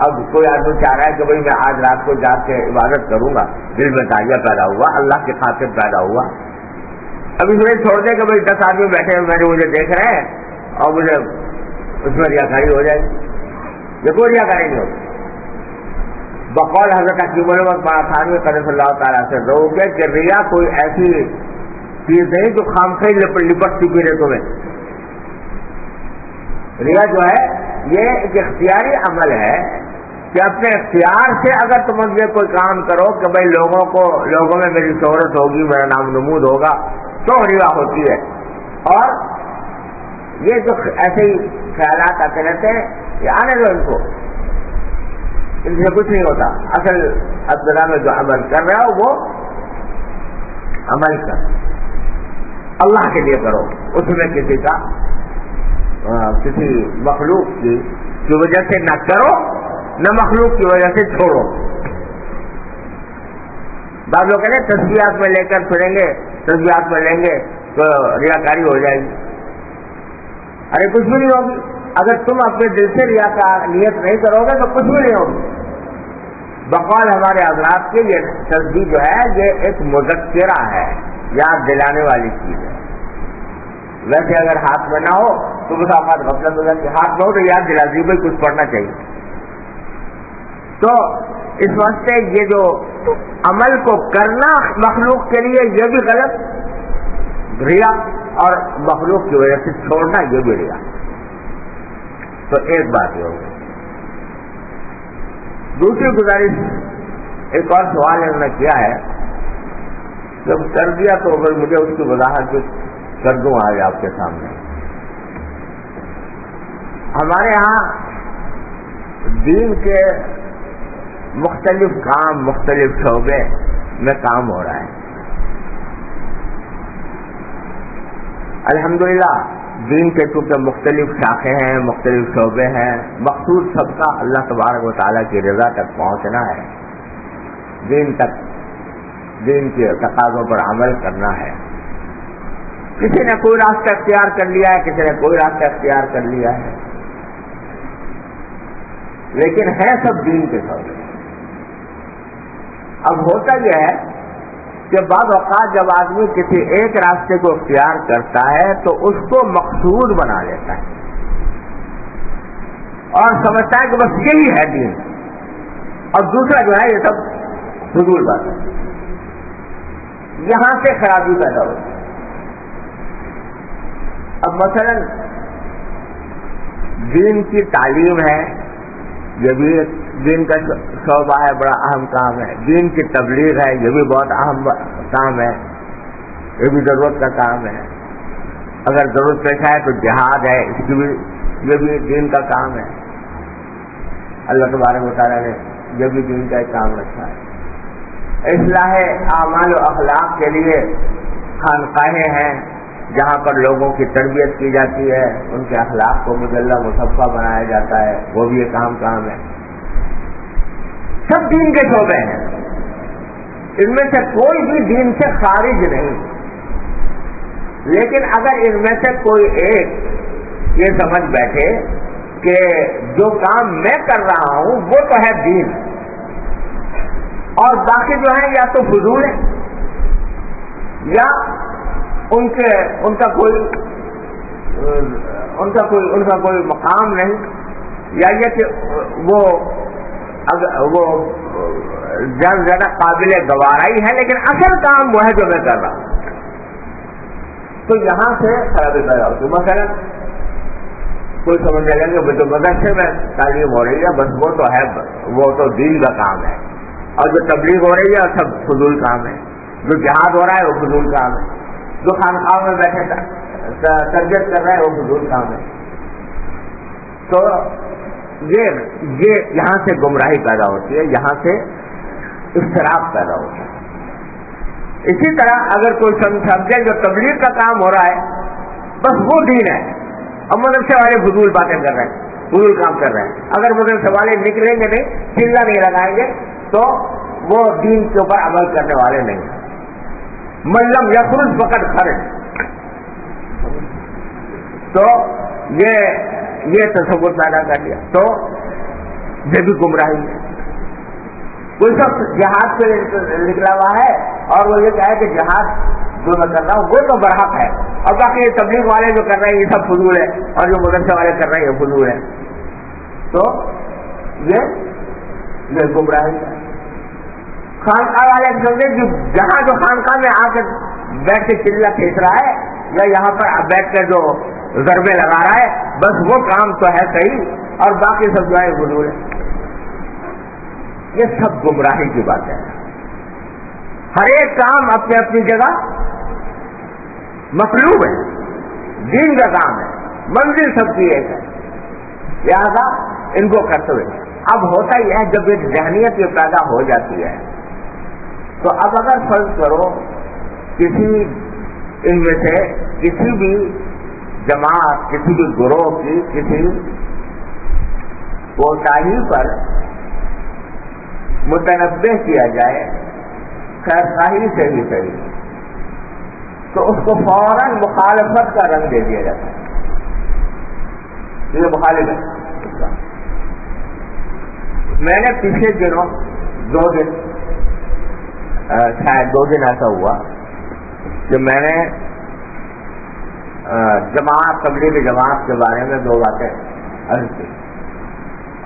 اب کوئی آدمی چاہ رہا ہے کہ بھائی میں آج رات کو جا کے عبادت کروں گا، دل میں تازیہ پیدا ہوا، اللہ کی خاطر پیدا ہوا. اب اس میں چھوڑ دیں کہ بھائی 10 آدمی بیٹھے ہوئے مجھے دیکھ رہے ہیں اور مجھے اس میں ریاکاری ہو جائے گی، یہ کوئی ریاکاری نہیں ہوگی۔ بقول حضرت حکیم الامت تھانوی قدس اللہ تعالیٰ سے رو گے کہ ریا کوئی ایسی چیز نہیں جو خامخواہ لپٹتی پھرے تمہیں۔ ریا جو ہے یہ ایک اختیاری عمل ہے کہ اپنے اختیار سے اگر تم یہ کوئی کام کرو کہ بھائی لوگوں میں میری شہرت ہوگی، میرا نام نمود ہوگا، تو ریا ہوتی ہے۔ اور یہ جو ایسے ہی خیالات آتے رہتے ہیں یہ آنے دو، ان کو، ان سے کچھ نہیں ہوتا۔ اصل ابتدا میں جو عمل کر رہا ہو وہ عمل کر اللہ کے لیے کرو، اس میں کسی مخلوق کی وجہ سے نہ کرو، نہ مخلوق کی وجہ سے چھوڑو۔ بعض لوگ کہتے ہیں تسبیحات میں لے کر پھریں گے، تسبیحات میں لیں گے تو ریاکاری ہو جائے گی۔ ارے کچھ بھی نہیں ہوگی، اگر تم اپنے دل سے ریاکار نیت نہیں کرو گے تو کچھ بھی نہیں ہوگی۔ بقول ہمارے حضرات کے یہ تسبیح جو ہے یہ ایک مذکرہ ہے، یاد دلانے والی چیز ہے۔ ویسے اگر ہاتھ میں نہ ہو تو بس آپ غفلت ہو جاتی، ہاتھ میں ہو تو یاد دلا دی بھائی کچھ پڑھنا چاہیے۔ تو اس واسطے یہ جو عمل کو کرنا مخلوق کے لیے یہ بھی غلط ریا، اور مخلوق کی وجہ سے چھوڑنا یہ بھی ریا۔ تو ایک بات یہ ہوگی۔ دوسری گزارش، ایک اور سوال انہوں نے کیا ہے، جب کر دیا تو اگر مجھے اس کی وضاحت کر دوں آج آپ کے سامنے۔ ہمارے ہاں دین کے مختلف کام، مختلف شعبے میں کام ہو رہا ہے۔ الحمدللہ دین کے چونکہ مختلف شاخیں ہیں، مختلف شعبے ہیں، مقصود سب کا اللہ تبارک و تعالیٰ کی رضا تک پہنچنا ہے، دین کے تقاضوں پر عمل کرنا ہے۔ کسی نے کوئی راستہ اختیار کر لیا ہے، کسی نے کوئی راستہ اختیار کر لیا ہے، لیکن ہے سب دین کے شعبے۔ اب ہوتا یہ ہے کہ بعض اوقات جب آدمی کسی ایک راستے کو اختیار کرتا ہے تو اس کو مقصود بنا لیتا ہے اور سمجھتا ہے کہ بس یہی ہے دین، اور دوسرا جو ہے یہ سب فضول بات ہے۔ یہاں سے خرابی پیدا ہوتی ہے۔ اب مثلا دین کی تعلیم ہے، یہ بھی دین کا شعبہ ہے، بڑا اہم کام ہے۔ دین کی تبلیغ ہے، یہ بھی بہت اہم کام ہے، یہ بھی ضرورت کا کام ہے۔ اگر ضرورت پیش آئے تو جہاد ہے، اس کی بھی یہ بھی دین کا کام ہے۔ اللہ تبارک و تعالیٰ نے یہ بھی دین کا ایک کام رکھا ہے۔ اصلاح اعمال و اخلاق کے لیے خانقاہیں ہیں جہاں پر لوگوں کی تربیت کی جاتی ہے، ان کے اخلاق کو مجلہ مصفہ بنایا جاتا ہے، وہ بھی ایک اہم کام ہے۔ سب دین کے شعبے ہیں، ان میں سے کوئی بھی دین سے خارج نہیں، لیکن اگر ان میں سے کوئی ایک یہ سمجھ بیٹھے کہ جو کام میں کر رہا ہوں وہ تو ہے دین، اور باقی جو ہیں یا تو فضول ہے، یا ان کا کوئی مقام نہیں، یا یہ کہ وہ زیادہ قابل گوارا ہے، لیکن اصل کام وہ ہے جو میں کر رہا ہوں، تو یہاں سے خرابی پیدا ہوتی ہے۔ مثلا کوئی سمجھنے لگے کہ جو مدرسے میں تعلیم ہو رہی ہے بس وہ تو ہے، وہ تو دین کا کام ہے، اور جو تبلیغ ہو رہی ہے سب فضول کام ہے، جو جہاد ہو رہا ہے وہ فضول کام ہے، جو خانقاہوں میں بیٹھے تربیت کر رہا ہے وہ فضول کام ہے۔ تو یہ یہاں سے گمراہی پیدا ہوتی ہے، یہاں سے اختلاف پیدا ہوتا ہے۔ اسی طرح اگر کوئی سمجھے جو تبلیغ کا کام ہو رہا ہے بس وہ دین ہے، اور مدرسے والے فضول باتیں کر رہے ہیں، فضول کام کر رہے ہیں، اگر مدرسے والے نکلیں گے نہیں، چلا نہیں لگائیں گے تو وہ دین کے اوپر عمل کرنے والے نہیں ہیں۔ ملم یخرج فقط خرج، تو یہ تصور پیدا کر لیا، تو یہ بھی گمراہی ہے۔ کوئی شخص جہاد پہ نکلا ہوا ہے اور وہ یہ کہے کہ جو میں کر رہا ہوں وہ تو برحق ہے، اور باقی یہ تبلیغ والے جو کر رہے ہیں یہ سب فضول ہے، اور جو مدرسے والے کر رہے ہیں یہ فضول ہے. تو یہ گمراہی ہے. خانقاہ والے سمجھے کہ جہاں جو خانقاہ میں آ کر بیٹھ کے چلا کھینچ رہا ہے یا یہاں پر بیٹھ کر جو ضربے لگا رہا ہے بس وہ کام تو ہے صحیح، اور باقی سب جو ہے فضول ہے. یہ سب گمراہی کی بات ہے. ہر ایک کام اپنی اپنی جگہ مطلوب ہے، دین کا کام ہے، منزل سب کی ایک ہے، لہذا ان کو کرتے ہوئے. اب ہوتا ہی ہے جب ایک ذہنیت یہ پیدا ہو جاتی ہے تو اب اگر فرض کرو کسی ان میں سے کسی بھی جماعت، کسی بھی گروہ کی کسی کوتاہی پر متنبہ کیا جائے خیر خواہی سے ہی صحیح، تو اس کو فوراً مخالفت کا رنگ دے دیا جاتا ہے. یہ مخالف ہے. میں نے پچھلے دنوں 2 دن شاید 2 دن ایسا ہوا کہ میں نے تبلیغ جماعت کے بارے میں 2 باتیں عرض کی،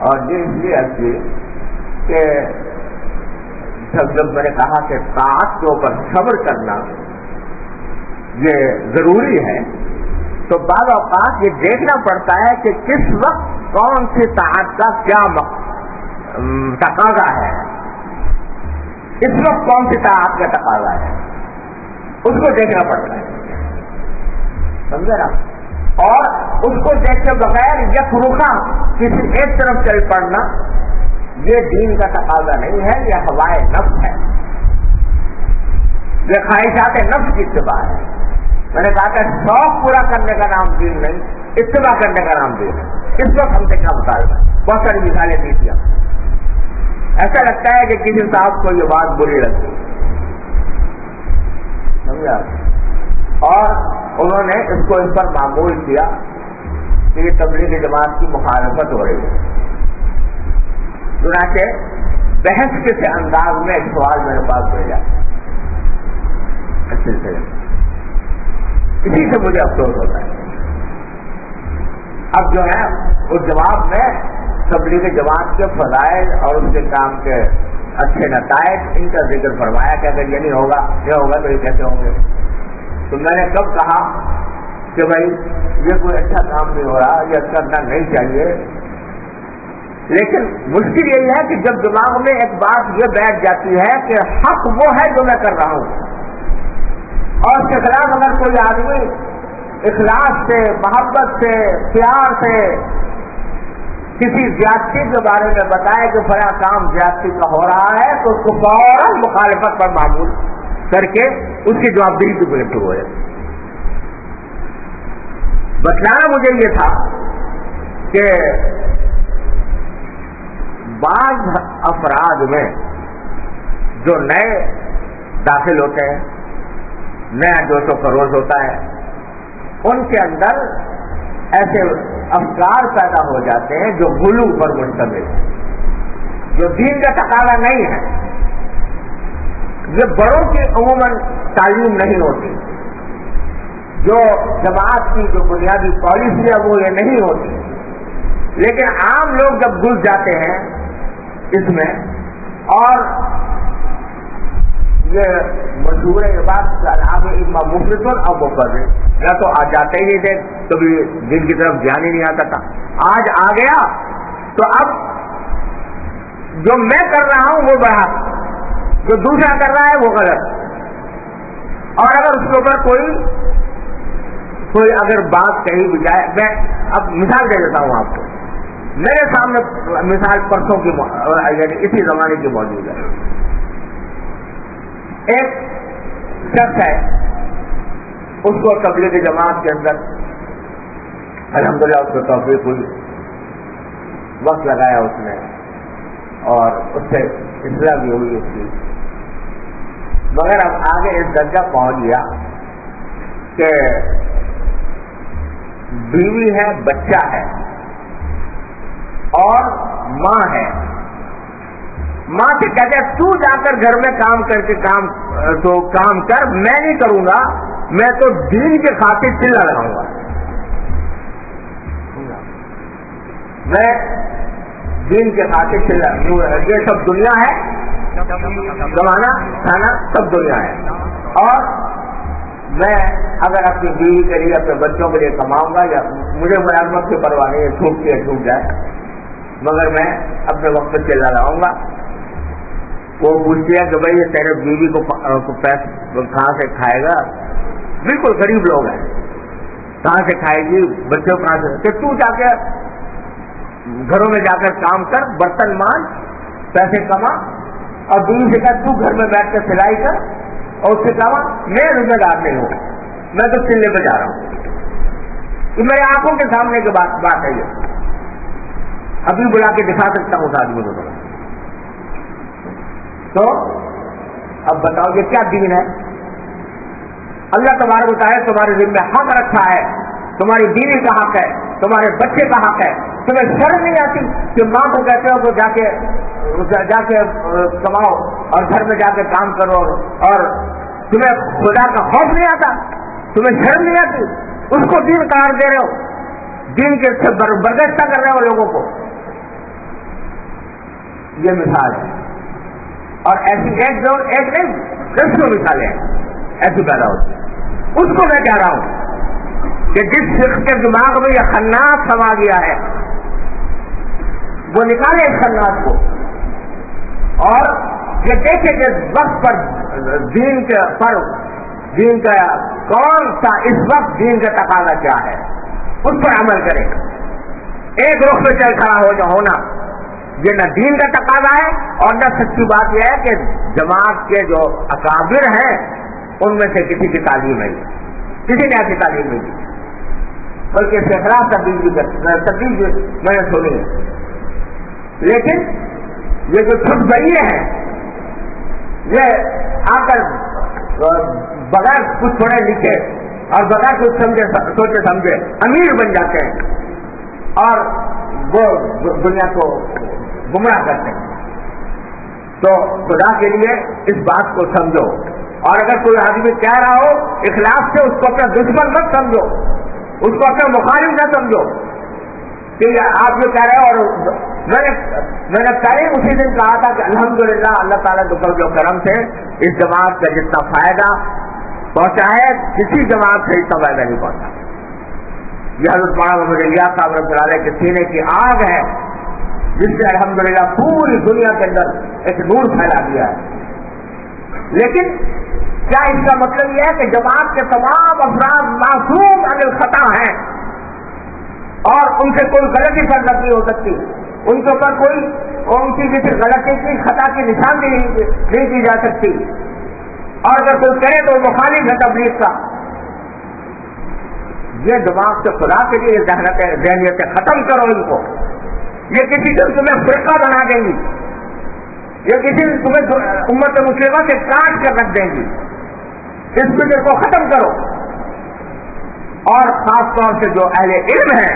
اور یہ اس لیے عرض کی کہ جب میں نے کہا کہ طاعت کے اوپر صبر کرنا یہ ضروری ہے، تو بعض اوقات یہ دیکھنا پڑتا ہے کہ کس وقت کون سی طاعت کا کیا تقاضا ہے، اس وقت کون سی طاعت کا تقاضا ہے اس کو دیکھنا پڑتا ہے، سمجھے نا. اور اس کو دیکھتے بغیر یک رخا کسی ایک طرف چل پڑنا یہ دین کا تقاضا نہیں ہے، یہ ہوائے نفس ہے، یہ خواہشات نفس کی اتباع ہے. میں نے کہا کہ شوق پورا کرنے کا نام دین نہیں، اتباع کرنے کا نام دین ہے. اس وقت ہم سے کیا مطالبہ ہے؟ بہت ساری مثالیں دی تھی. ایسا لگتا ہے کہ کسی صاحب کو یہ بات بری لگتی سمجھا، اور انہوں نے اس کو اس پر معمول کیا کہ یہ تبلیغ جماعت کی مخالفت ہو رہی ہے. چنانچہ بحث کے سے انداز میں ایک سوال میرے پاس بھیجا. اسی سے مجھے افسوس ہوتا ہے. اب جو ہے اس جواب میں تبلیغ جماعت کے فضائل اور اس کے کام کے اچھے نتائج ان کا ذکر فرمایا کہ اگر یہ نہیں ہوگا یہ ہوگا تو یہ کیسے ہوں گے. تو میں نے کب کہا کہ بھائی یہ کوئی اچھا کام نہیں ہو رہا، یہ کرنا نہیں چاہیے. لیکن مشکل یہی ہے کہ جب دماغ میں ایک بات یہ بیٹھ جاتی ہے کہ حق وہ ہے جو میں کر رہا ہوں، اور اس کے خلاف اگر کوئی آدمی اخلاص سے، محبت سے، پیار سے کسی زیادتی کے بارے میں بتائے کہ فلاں کام زیادتی کا ہو رہا ہے تو اس کو فوراً مخالفت پر معمول کر کے اس کی جوابدہی کی بلند ہو جائے. بتلانا مجھے یہ تھا کہ بعض افراد میں جو نئے داخل ہوتے ہیں، نیا جوش و خروش ہوتا ہے، ان کے اندر ایسے افکار پیدا ہو جاتے ہیں جو غلو پر مشتمل ہے، جو دین کا تقاضا نہیں ہے. یہ بڑوں کی عموماً تعلیم نہیں ہوتی، جو جماعت کی جو بنیادی پالیسی ہے وہ یہ نہیں ہوتی. لیکن عام لوگ جب گھس جاتے ہیں اس میں، اور یہ مشہور ہے بات کا نام ہے اما مفلس اور مفرد، یا تو آ جاتے ہی نہیں تھے کبھی دن کی طرف دھیان ہی نہیں آتا تھا، آج آ گیا تو اب جو میں کر رہا ہوں وہ برحق، جو دوسرا کر رہا ہے وہ غلط. اور اگر اس کے اوپر کوئی اگر بات کہی بھی جائے، میں اب مثال دے دیتا ہوں آپ کو. میرے سامنے مثال پرسوں کی یعنی اسی زمانے کی موجود ہے. ایک شخص ہے، اس کو تبلیغ جماعت کے اندر الحمدللہ اس کو توفیق ہوئی، وقت لگایا اس نے اور اس سے اصلاح بھی ہوئی اس کی، مگر اب آگے اس درجہ پہنچ گیا کہ بیوی ہے، بچہ ہے اور ماں ہے، ماں سے کہتے ہیں تو جا کر گھر میں کام کر کے کام کر، میں نہیں کروں گا، میں تو دین کے خاطر چلا لگاؤں گا، میں دین کے خاطر چلا، یہ سب دنیا ہے، کمانا کھانا سب دنیا ہے، اور میں اگر اپنی بیوی کے لیے اپنے بچوں کے لیے کماؤں گا، یا مجھے ملازمت کی پرواہ نہیں ہے، چھوٹ جائے، مگر میں اپنے وقت پہ چلا لگاؤں گا۔ وہ پوچھتی ہے کہ بھائی یہ تیرے بیوی کو پیسے کہاں سے کھائے گا؟ بالکل غریب لوگ ہیں، کہاں سے کھائے گی، بچوں کہاں سے؟ کہ تو جا کے گھروں میں جا کر کام کر، برتن مان، پیسے کما، اور بیوی سے کہا تو گھر میں بیٹھ کے سلائی کر، اور اس سے کہا میں ذمہ دار نہیں ہوں، میں تو چلے پہ جا رہا ہوں۔ تو میری آنکھوں کے سامنے کی بات ہے یہ، ابھی بلا کے دکھا سکتا ہوں اس آدمی کو۔ تو اب بتاؤ یہ کیا دین ہے؟ اللہ تبارک و تعالیٰ تمہارے دل میں حق رکھا ہے، تمہاری بیوی کا حق ہے، تمہارے بچے کا حق ہے، تمہیں شرم نہیں آتی کہ ماں کو کہتے ہو تو جا کے کماؤ اور گھر میں جا کے کام کرو، اور تمہیں خدا کا خوف نہیں آتا، تمہیں شرم نہیں آتی، اس کو دین قرار دے رہے ہو، دین کے سے برگشتہ کر رہے ہو لوگوں کو۔ یہ مثال ہے، اور ایسی ایک نہیں دسوں مثالیں ایسی پیدا ہوتی ہیں۔ اس کو میں کہہ رہا ہوں کہ جس شخص کے دماغ میں یہ خناس سما گیا ہے وہ نکالے اس خناس کو، اور یہ دیکھے کہ وقت پر دین کا کون سا اس وقت دین کا تقاضا کیا ہے، اس پر عمل کرے۔ ایک رخ پہ چل کھڑا ہونا یہ نہ دین کا تقاضا ہے، اور نہ سچی بات یہ ہے کہ جماعت کے جو اکابر ہیں ان میں سے کسی کی تعلیم نہیں، کسی نے ایسی تعلیم نہیں دی، بلکہ اس کے خلاف تبدیل میں نے سنی ہے۔ لیکن یہ جو چھٹ بہیے ہیں یہ آ کر بغیر کچھ پڑھے لکھے اور بغیر کچھ سوچے سمجھے امیر بن جاتے ہیں، اور وہ دنیا کو گمراہ کرتے ہیں۔ تو خدا کے لیے اس بات کو سمجھو، اور اگر کوئی آدمی کہہ رہا ہو اخلاص سے، اس کو اپنا دشمن مت سمجھو، اس کو اپنا مخالف نہ سمجھو کہ آپ جو کہہ رہے ہو۔ اور میں نے پہلے اسی دن کہا تھا کہ الحمدللہ اللہ تعالیٰ کے فضل و کرم سے اس جماعت کا جتنا فائدہ پہنچا ہے کسی جماعت سے اتنا فائدہ نہیں پہنچا۔ یہ حضرت مولانا محمد الیاس صاحب رحمۃ اللہ علیہ کے سینے کی آگ ہے، جس سے الحمدللہ پوری دنیا کے اندر ایک نور پھیلا دیا ہے۔ لیکن کیا اس کا مطلب یہ ہے کہ جماعت کے تمام افراد معصوم عن الخطا ہیں اور ان سے کوئی غلطی فرض نہیں ہو سکتی، ان کے اوپر کوئی ان کی کسی غلطی کی خطا کی نشاندہی نہیں کی جا سکتی، اور اگر کوئی کرے تو مخالف ہے تبلیغ کا؟ یہ دماغ سے خدا کے لیے ذہنیت ختم کرو ان کو۔ یہ کسی دن تمہیں فرقہ بنا دیں گی، یہ کسی دن تمہیں امت مسلمہ سے کاٹ کر رکھ دیں گی۔ اس فکر کو ختم کرو، اور خاص طور سے جو اہل علم ہیں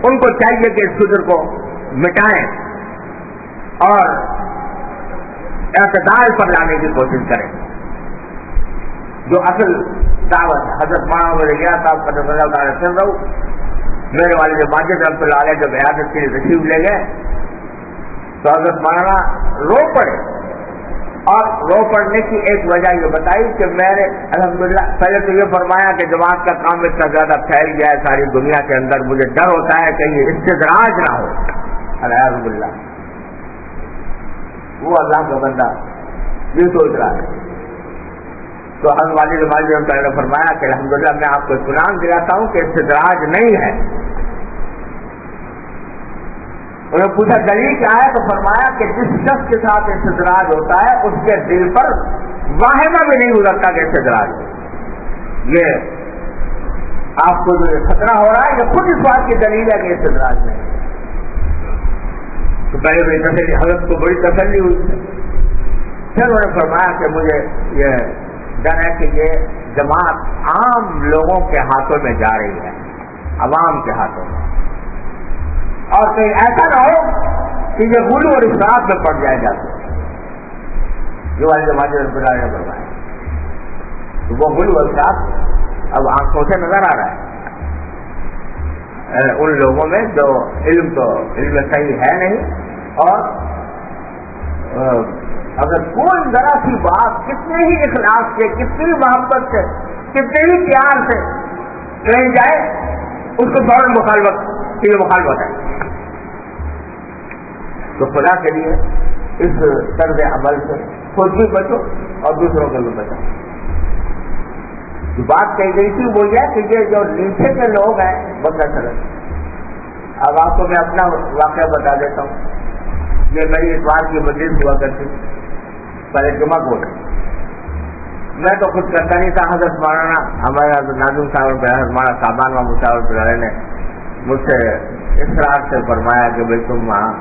ان کو چاہیے کہ اس فکر کو مٹائیں اور اعتدال پر لانے کی کوشش کریں۔ جو اصل دعوت حضرت مولانا محمد الیاس صاحب قدس اللہ تعالیٰ سن رہا، میرے والد ماجد رحمۃ اللہ علیہ جب عیادت کے لیے تشریف لے گئے تو حضرت مولانا رو پڑے، اور رو پڑنے کی ایک وجہ یہ بتائی کہ میں نے الحمدللہ پہلے تو یہ فرمایا کہ جماعت کا کام اتنا زیادہ پھیل گیا ہے ساری دنیا کے اندر، مجھے ڈر ہوتا ہے کہ یہ استدراج نہ ہو، الحمد للہ۔ وہ اللہ کا بندہ یہ سوچ رہا ہے، تو ہم والد ماجد نے فرمایا کہ الحمدللہ میں آپ کو اطمینان دلاتا ہوں کہ استدراج نہیں ہے۔ انہوں نے پوچھا دلیل کیا ہے، تو فرمایا کہ جس شخص کے ساتھ استدراج ہوتا ہے اس کے دل پر واہمہ بھی نہیں گزرتا کہ استدراج ہے۔ یہ آپ کو جو خطرہ ہو رہا ہے یہ خود اس بات کی دلیل ہے کہ استدراج نہیں۔ تو پہلے میری تسلی، حضرت کو بڑی تسلی ہوئی، پھر انہوں نے فرمایا کہ مجھے یہ ڈر ہے کہ یہ جماعت عام لوگوں کے ہاتھوں میں جا رہی ہے، عوام کے ہاتھوں میں، اور کہیں ایسا نہ ہو کہ یہ غلو اور اسراف میں پڑ جائے گا۔ یہ والی جماعت رب اللہ نے فرمایا. تو وہ غلو الفاظ اب آنکھوں سے نظر آ رہا ہے ان لوگوں میں جو علم صحیح ہے نہیں. اور اگر کوئی ذرا سی بات کتنے ہی اخلاص سے, کتنی ہی محبت سے, کتنے ہی پیار سے کہیں جائے, اس کو فوراً مخالفت ہے. تو خدا کے لیے اس طرز عمل سے خود بھی بچو اور دوسروں کو بھی بچو. جو بات کہی گئی تھی وہ یہ کہ یہ جو نیچے کے لوگ ہیں بہت چلے. اب آپ کو میں اپنا واقعہ بتا دیتا ہوں. یہ میری اتوار کی مجلس ہوا کرتی پہلے جمعہ کو. میں تو خود کرتا نہیں تھا. حضرت مولانا ہمارے حضرت ناظم صاحب ہمارا سامان محمود صاحب نے مجھ سے اصرار سے فرمایا کہ بھائی تم وہاں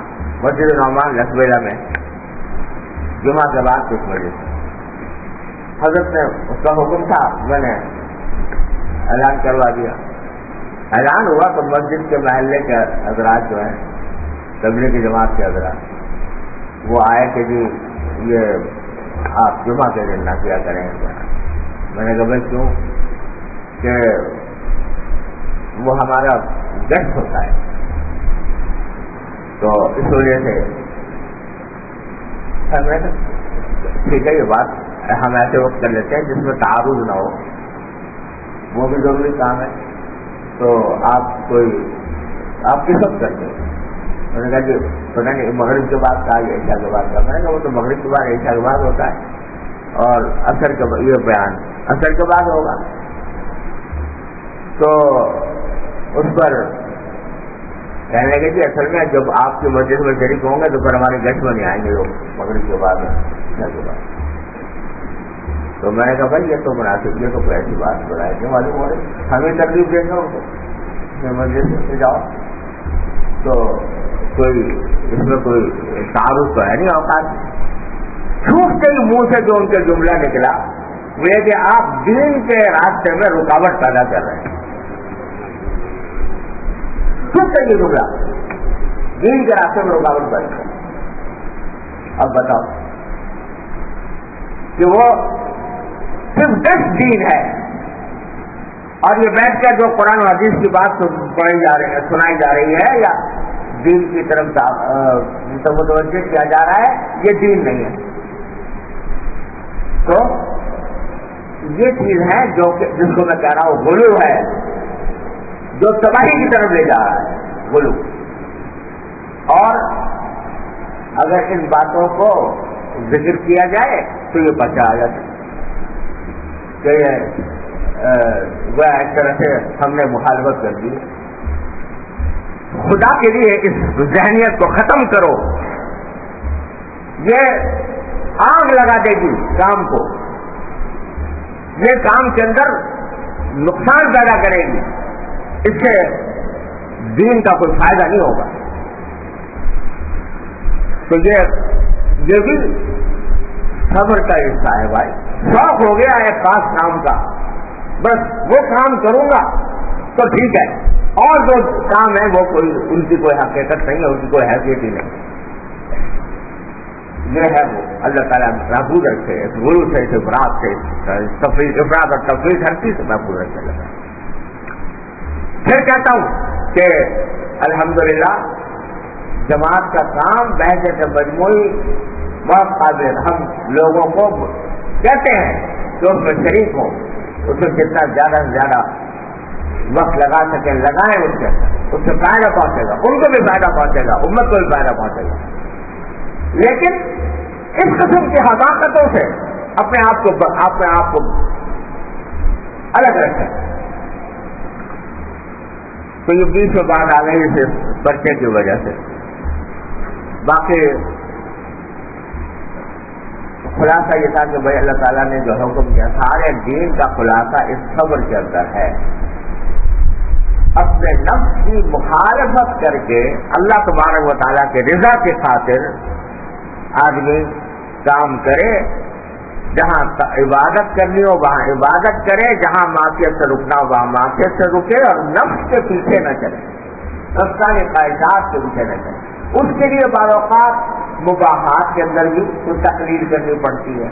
مسجد نعمان لکھویلا میں جمعہ کے بعد کچھ بجے. حضرت نے اس کا حکم تھا, میں نے اعلان کروا دیا. اعلان ہوا تو مسجد کے محلے کے حضرات جو ہیں تبلیغ کی جماعت کے حضرات وہ آئے کہ جی یہ آپ جمعہ کے دن نہ کیا کریں. میں نے کہا بھائی کیوں؟ کہ وہ ہمارا گشت ہوتا ہے, تو اس وجہ سے ٹھیک ہے یہ بات ہم ایسے وقت کر لیتے ہیں جس میں تعارض نہ ہو, وہ بھی ضروری کام ہے. تو آپ کس وقت کرتے ہیں؟ میں نے کہا جی پتہ نہیں مغرب کے بعد کا یا عشاء کے بعد کا. میں نے کہا وہ تو مغرب کے بعد عشاء کے بعد ہوتا ہے اور عصر کے یہ بیان عصر کے بعد ہوگا. تو اس پر کہنے لگے جی اصل میں جب آپ کی مسجد میں شریک ہوں گے تو پھر ہمارے گشت میں نہیں آئیں گے لوگ مغرب کے بعد عشاء کے بعد. تو میں نے کہا بھائی یہ تو مناسب, یہ تو کوئی ایسی بات بتائے کہ معلوم ہو رہی, ہمیں ترغیب دیں گے ان کو مسجد سے جاؤ. تو کوئی اس میں کوئی تعارف تو ہے نہیں. اوقات جھوٹ کے منہ سے جو ان کے جملہ نکلا وہ یہ کہ آپ دین کے راستے میں رکاوٹ پیدا کر رہے ہیں. جھوٹ سے یہ جملہ دین کے راستے میں رکاوٹ پیدا کر. اب بتاؤ کہ وہ صرف 10 دین ہے اور یہ بیٹھ کر جو قرآن و حدیث کی بات سنائی جا رہی ہے یا دین کی طرف متوجہ کیا جا رہا ہے, یہ دین نہیں ہے. تو یہ چیز ہے جس کو میں کہہ رہا ہوں غلو ہے, جو تباہی کی طرف لے جا رہا ہے غلو. اور اگر ان باتوں کو ذکر کیا جائے تو یہ پرچہ آ جاتا ہے کہ وہ ایک طرح سے ہم نے مخالفت کر دی. خدا کے لیے اس ذہنیت کو ختم کرو, یہ آگ لگا دے گی کام کو, یہ کام کے اندر نقصان پیدا کرے گی, اس سے دین کا کوئی فائدہ نہیں ہوگا. تو یہ بھی صبر کا حصہ ہے بھائی. شوق ہو گیا ایک خاص کام کا, بس وہ کام کروں گا تو ٹھیک ہے, اور جو کام ہے وہ ان کی کوئی حقیقت نہیں ہے, ان کی کوئی حیثیت ہی نہیں. یہ ہے وہ اللہ تعالیٰ محفوظ رکھے اس غرور سے, اس افراد سے, افراد اور تفریح ہر چیز سے محفوظ رکھے. پھر کہتا ہوں کہ الحمدللہ جماعت کا کام بحث مجموعی بہت قابل. ہم لوگوں کو کہتے ہیں کہ اس میں شریک ہوں, اس میں جتنا زیادہ سے زیادہ وقت لگا سکیں لگائیں, اس سے فائدہ پہنچے گا, ان کو بھی فائدہ پہنچے گا, امت کو بھی فائدہ پہنچے گا. لیکن اس قسم کی حماقتوں سے اپنے آپ کو الگ رکھیں. تو یہ بیچ میں بات آ گئی اس پرچے کی وجہ سے. باقی خلاصہ یہ تھا کہ بھائی اللہ تعالیٰ نے جو حکم کیا سارے دین کا خلاصہ اس صبر کے اندر ہے. اپنے نفس کی مخالفت کر کے اللہ تبارک و تعالیٰ کے رضا کی خاطر آدمی کام کرے, جہاں عبادت کرنی ہو وہاں عبادت کرے, جہاں معصیت سے رکنا ہو وہاں معصیت سے رکے, اور نفس کے پیچھے نہ چلے, نفسانی خواہشات کے پیچھے نہ چلے. اس کے لیے بعض اوقات مباحات کے اندر بھی تو تقریر کرنی پڑتی ہے،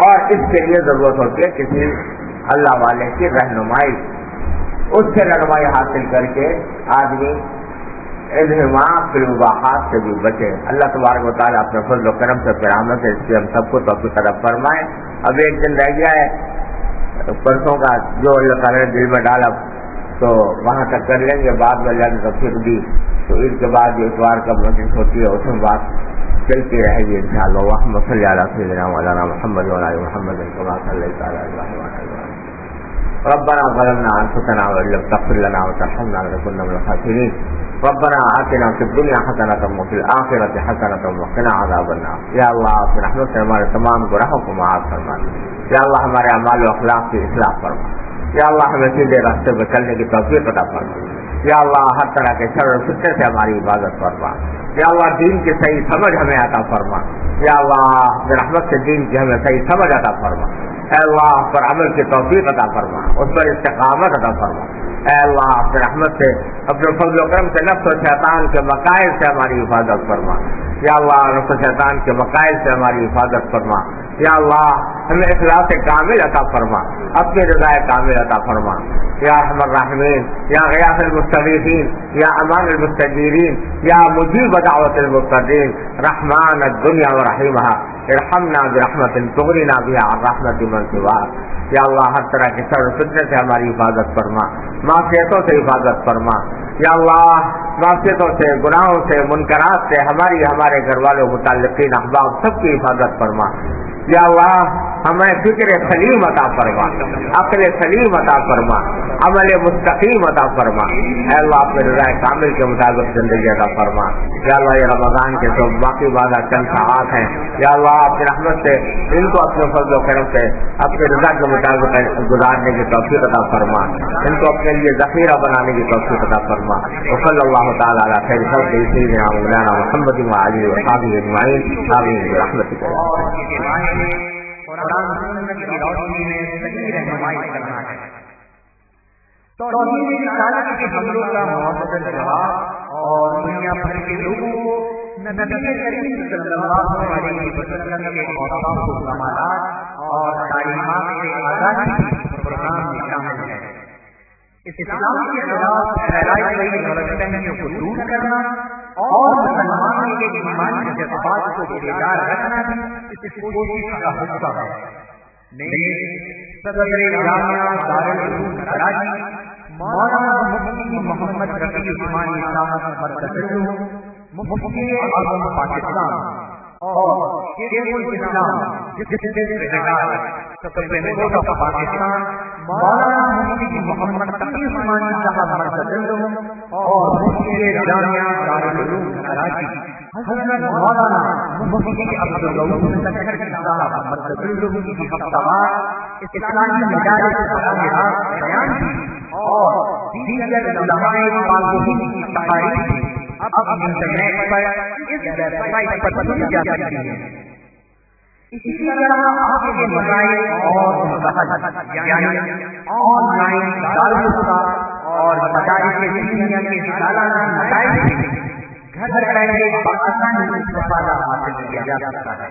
اور اس کے لیے ضرورت ہوتی ہے کسی اللہ والے کی رہنمائی، اس سے رہنمائی حاصل کر کے آدمی انہماک فی المباحات سے بھی بچے۔ اللہ تبارک و تعالیٰ اپنے فضل و کرم سے رحمت سے اس سے ہم سب کو توفیق عطا فرمائے۔ اب ایک دن رہ گیا ہے پرسوں کا، جو اللہ تعالیٰ نے دل میں ڈالا تو وہاں تک کر لیں گے، بعد میں اللہ نے توفیق دی تو عید کے بعد جو اتوار کا مجلس ہوتی ہے اس میں بات چلتی رہے گی انشاءاللہ۔ اللہم صلی علی سیدنا مولانا محمد وعلی آل محمد کما صلیت علی ابراہیم وعلی آل ابراہیم ربنا ظلمنا انفسنا وان لم تغفر لنا وترحمنا لنكن من الخاسرین ربنا آتنا فی الدنیا حسنۃ وفی الآخرۃ حسنۃ وقنا عذاب النار۔ یا اللہ اپنی رحمت سے ہمارے تمام گناہوں کو معاف فرما، یا اللہ ہمارے اعمال و اخلاق کی اصلاح فرما، یا اللہ ہمیں سیدھے راستے پہ چلنے کی توفیق عطا فرما، یا اللہ ہر طرح کے شر و فتنے سے ہماری حفاظت فرما، یا اللہ دین کی صحیح سمجھ ہمیں عطا فرما، یا اللہ رحمت سے دین کی ہمیں صحیح سمجھ عطا فرما، اے اللہ پر عمل کی توفیق عطا فرما، اس پر استقامت عطا فرما، اے اللہ اپنے رحمت سے اپنے فضل و کرم سے نفس و شیطان کے مقائد سے ہماری حفاظت فرما، یا اللہ نفس و شیطان کے مقائد سے ہماری حفاظت فرما، یا اللہ ہمیں اخلاص کامل عطا فرما، اپنی رضا کامل عطا فرما، یا ارحم الراحمین، یا غیاث المستغیثین، یا امان المستجیرین، یا مجیب دعوت المضطرین، رحمان الدنیا ورحیمہا، ارحمنا برحمت تغنینا بها عن رحمت من سواک۔ یا اللہ ہر طرح کے شر و فتنے سے ہماری حفاظت فرما، معصیتوں سے حفاظت فرما، یا اللہ معصیتوں سے، گناہوں سے، منکرات سے ہماری، ہمارے گھر والوں، متعلقین، احباب سب کی حفاظت فرما، یا اللہ ہمیں فکر سلیم عطا فرما، عقل سلیم عطا فرما، عمل مستقیم عطا فرما، اے اللہ اپنے رضا کامل کے مطابق زندگی عطا فرما، یا اللہ یہ رمضان کے تو باقی بعد چند ساعات ہیں، یا اللہ اپنی رحمت سے ان کو اپنے فضل و کرم سے اپنے رضا کے مطابق گزارنے کی توفیق عطا فرما، ان کو اپنے لیے ذخیرہ بنانے کی توفیق عطا فرما، وصلی اللہ تعالی علی خیر خلق سیدنا مولانا محمد وعلی وصحبہ اجمعین، آمین برحمتک۔ قرآن سنت کی روشنی میں صحیح رہنمائی کرنا ہے۔ توحید رسالت کے حملوں کا معتدل جواب اور دنیا بھر کے لوگوں کو نبی کریم صلی اللہ علیہ وسلم کے اوصاف و کمالات اور تعلیمات سے آگاہی پروگرام میں شامل ہے۔ اسلام کے خلاف پھیلائی گئی غلطفہمیوں کو دور کرنا اور مسلمانوں کے ایمانی جذبات کو بیدار رکھنا بھی اس کوشش کا حصہ ہے۔ میرے صدر جامعہ دارالعلوم کراچی مولانا مفتی محمد رفیع عثمانی صاحب مرکزی مفتی اعظم پاکستان اور شیخ الاسلام سپریم کورٹ آف پاکستان مولانا مفتی محمد تقی عثمانی صاحب مرکزی اور مفتی جامعہ دارالعلوم کراچی حضرت مولانا مفتی عبدالغفور سکھر صاحب مرکزی کی ہفتہ اسلامی مدارس تعلیمات بیان اور دیگر علماء پاکستان کی تقاریر اب انٹرنیٹ پر اس ویب سائٹ پر سنی جا سکتی ہے۔ اسی طرح آپ کے مسائل اور یعنی آن لائن دارالفتا اور مدارس دینیہ کے سالانہ نتائج سے گھر بیٹھے پاکستان میں استفادہ حاصل کیا جا سکتا ہے۔